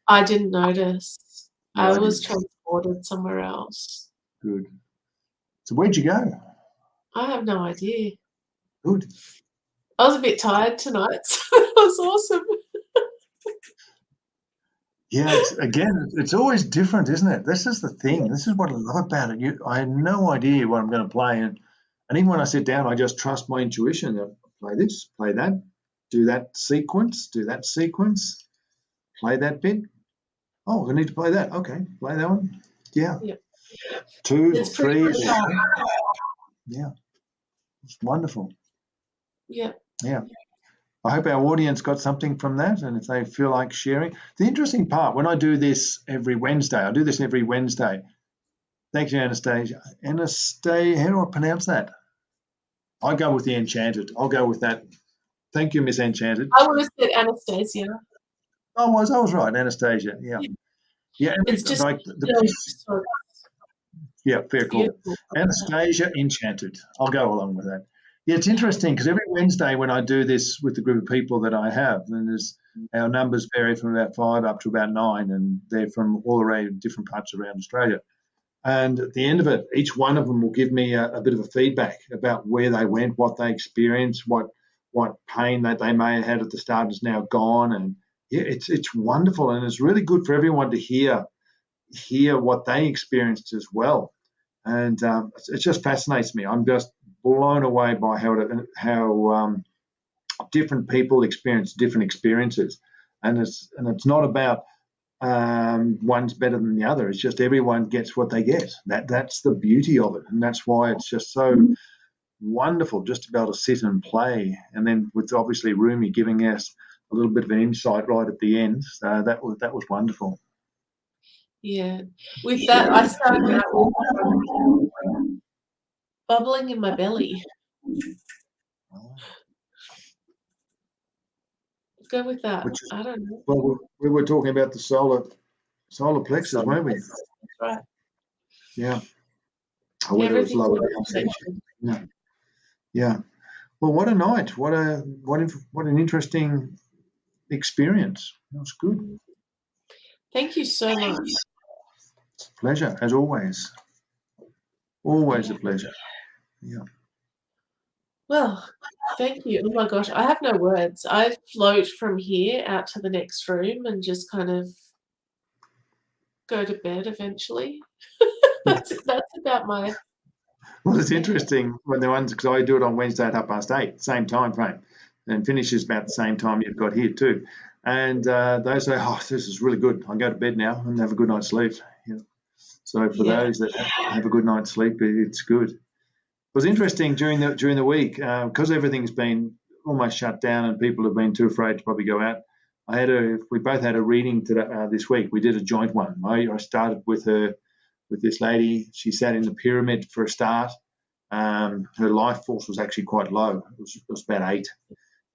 I didn't notice. Yeah, I was transported somewhere else. Good. So where'd you go? I have no idea. Good. I was a bit tired tonight, so it was awesome. Yeah, it's always different, isn't it? This is the thing. This is what I love about it. I had no idea what I'm going to play, and even when I sit down, I just trust my intuition. I play this, play that, do that sequence, play that bit. Oh, I need to play that. Okay, play that one. Yeah. Yep. 2 or It's pretty 3. much Yeah, it's wonderful. Yeah. Yeah. I hope our audience got something from that, and if they feel like sharing. The interesting part, when I do this every Wednesday, Thank you, Anastasia. Anastasia, how do I pronounce that? I go with the Enchanted. I'll go with that. Thank you, Miss Enchanted. I would have said Anastasia. I was right, Anastasia. Yeah. Yeah, It's just like the piece. Yeah, fair call. Anastasia Enchanted. I'll go along with that. Yeah, it's interesting because every Wednesday when I do this with the group of people that I have, and our numbers vary from about 5 up to about 9, and they're from all around different parts around Australia. And at the end of it, each one of them will give me a bit of a feedback about where they went, what they experienced, what pain that they may have had at the start is now gone. And yeah, it's wonderful, and it's really good for everyone to hear what they experienced as well. And it just fascinates me. I'm just blown away by how different people experience different experiences, and it's not about one's better than the other. It's just everyone gets what they get. That's the beauty of it, and that's why it's just so wonderful just to be able to sit and play. And then with obviously Rumi giving us a little bit of an insight right at the end, that was wonderful. Yeah. With that, I started out with bubbling in my belly. Go with that. I don't know. Well, we were talking about the solar plexus, weren't we? That's right. Yeah. Whether it was lower down. Yeah. Well, what a night! What an interesting experience. That was good. Thank you so much. It's a pleasure, as always. Always a pleasure. Yeah. Well, thank you. Oh my gosh, I have no words. I float from here out to the next room and just kind of go to bed eventually. that's about my. Well, it's interesting when the ones, because I do it on Wednesday at 8:30, same time frame, and finishes about the same time you've got here too. And they say, "Oh, this is really good. I'll go to bed now and have a good night's sleep." You know? So for those that have a good night's sleep, it's good. It was interesting during the week because everything's been almost shut down and people have been too afraid to probably go out. We both had a reading this week. We did a joint one. I started with this lady. She sat in the pyramid for a start. Her life force was actually quite low. It was about 8.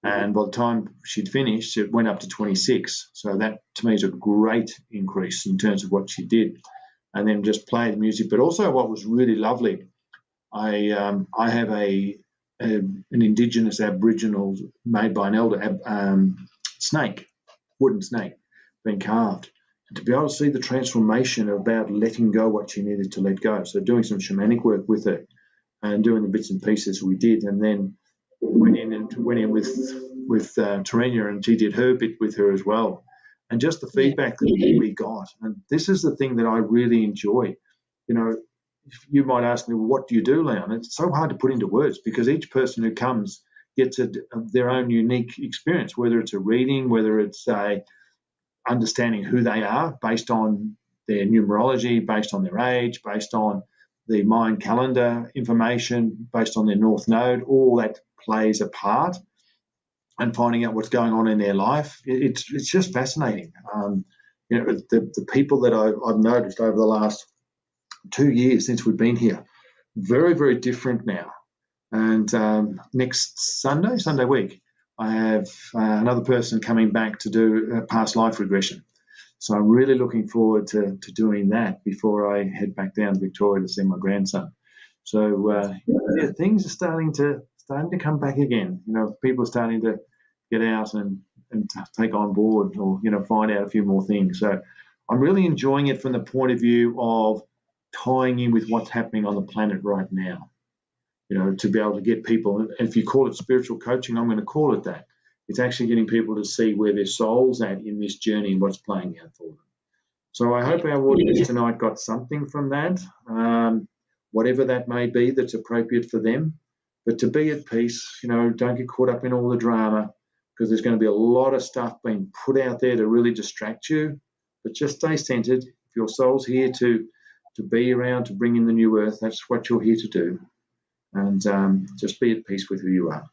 And by the time she'd finished, it went up to 26. So that, to me, is a great increase in terms of what she did. And then just play the music. But also what was really lovely, I have an Indigenous Aboriginal made by an elder snake, wooden snake, been carved. And to be able to see the transformation about letting go what she needed to let go. So doing some shamanic work with her and doing the bits and pieces we did, and then went in with Terenia, and she did her bit with her as well. And just the feedback that we got. And this is the thing that I really enjoy. You know, you might ask me, well, what do you do, Leon? It's so hard to put into words because each person who comes gets their own unique experience, whether it's a reading, whether it's a understanding who they are based on their numerology, based on their age, based on the Mayan calendar information, based on their North Node, all that plays a part, and finding out what's going on in their life. It's just fascinating. You know, the people that I've noticed over the last 2 years since we've been here, very, very different now. And next Sunday week, I have another person coming back to do a past life regression. So I'm really looking forward to doing that before I head back down to Victoria to see my grandson. So things are starting to come back again. You know, people are starting to get out and take on board, or find out a few more things. So I'm really enjoying it from the point of view of tying in with what's happening on the planet right now. To be able to get people, and if you call it spiritual coaching, I'm going to call it that. It's actually getting people to see where their soul's at in this journey and what's playing out for them. So I hope our audience tonight got something from that, whatever that may be that's appropriate for them. But to be at peace, don't get caught up in all the drama, because there's going to be a lot of stuff being put out there to really distract you. But just stay centered. If your soul's here to be around, to bring in the new earth, that's what you're here to do. And just be at peace with who you are.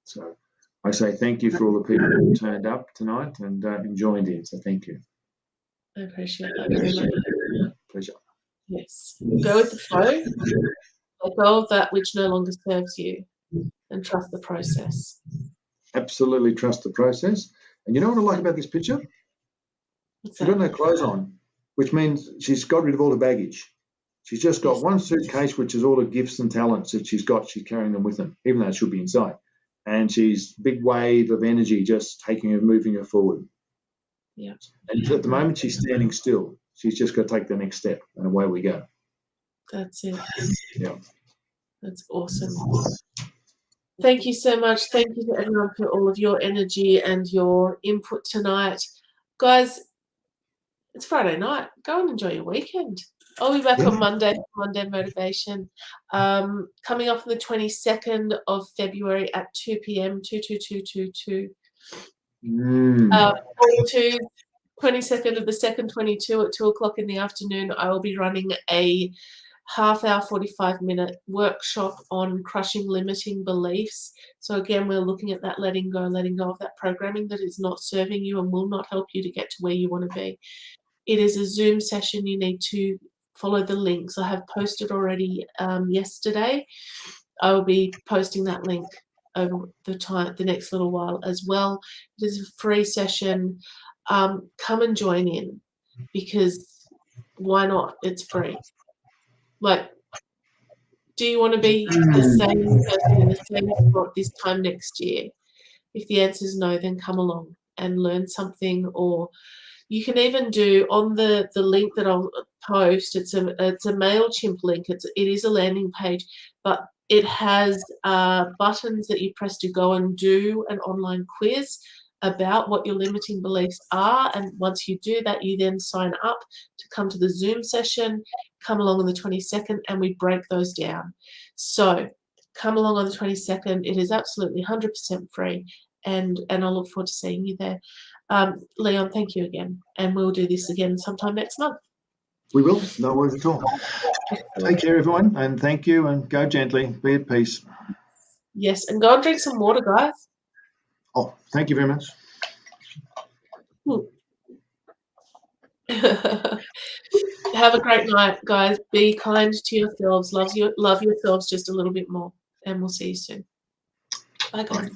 So I say thank you for all the people who turned up tonight and joined in. So thank you. I appreciate that very much. Pleasure. Yes. Go with the flow. Let go of that which no longer serves you, and trust the process. Absolutely trust the process. And you know what I like about this picture? What's She's that? got no clothes on, which means she's got rid of all the baggage. She's just got one suitcase, which is all the gifts and talents that she's got. She's carrying them with her, even though it should be inside. And she's big wave of energy just taking her, moving her forward. Yeah. And at the moment, she's standing still. She's just got to take the next step, and away we go. That's it. Yeah. That's awesome. Thank you so much. Thank you to everyone for all of your energy and your input tonight. Guys, it's Friday night. Go and enjoy your weekend. I'll be back on Monday motivation. Coming off the 22nd of February at 2 p.m. 22222. 42 22nd of the 2nd, 22 at 2 o'clock in the afternoon, I will be running a half-hour, 45-minute workshop on crushing limiting beliefs. So again, we're looking at that letting go of that programming that is not serving you and will not help you to get to where you want to be. It is a Zoom session. You need to follow the links. I have posted already yesterday. I will be posting that link over the next little while as well. It is a free session. Come and join in, because why not? It's free. Like, do you want to be the same person in the same spot this time next year? If the answer is no, then come along and learn something. Or you can even do on the link that I'll post. It's a MailChimp link. It is a landing page, but it has buttons that you press to go and do an online quiz about what your limiting beliefs are. And once you do that, you then sign up to come to the Zoom session, come along on the 22nd, and we break those down. So come along on the 22nd. It is absolutely 100% free, and I look forward to seeing you there. Leon, thank you again, and we'll do this again sometime next month. We will. No worries at all. Take care, everyone, and thank you, and go gently. Be at peace. Yes, and go and drink some water, guys. Oh, thank you very much. Have a great night, guys. Be kind to yourselves. Love yourselves just a little bit more, and we'll see you soon. Bye, guys.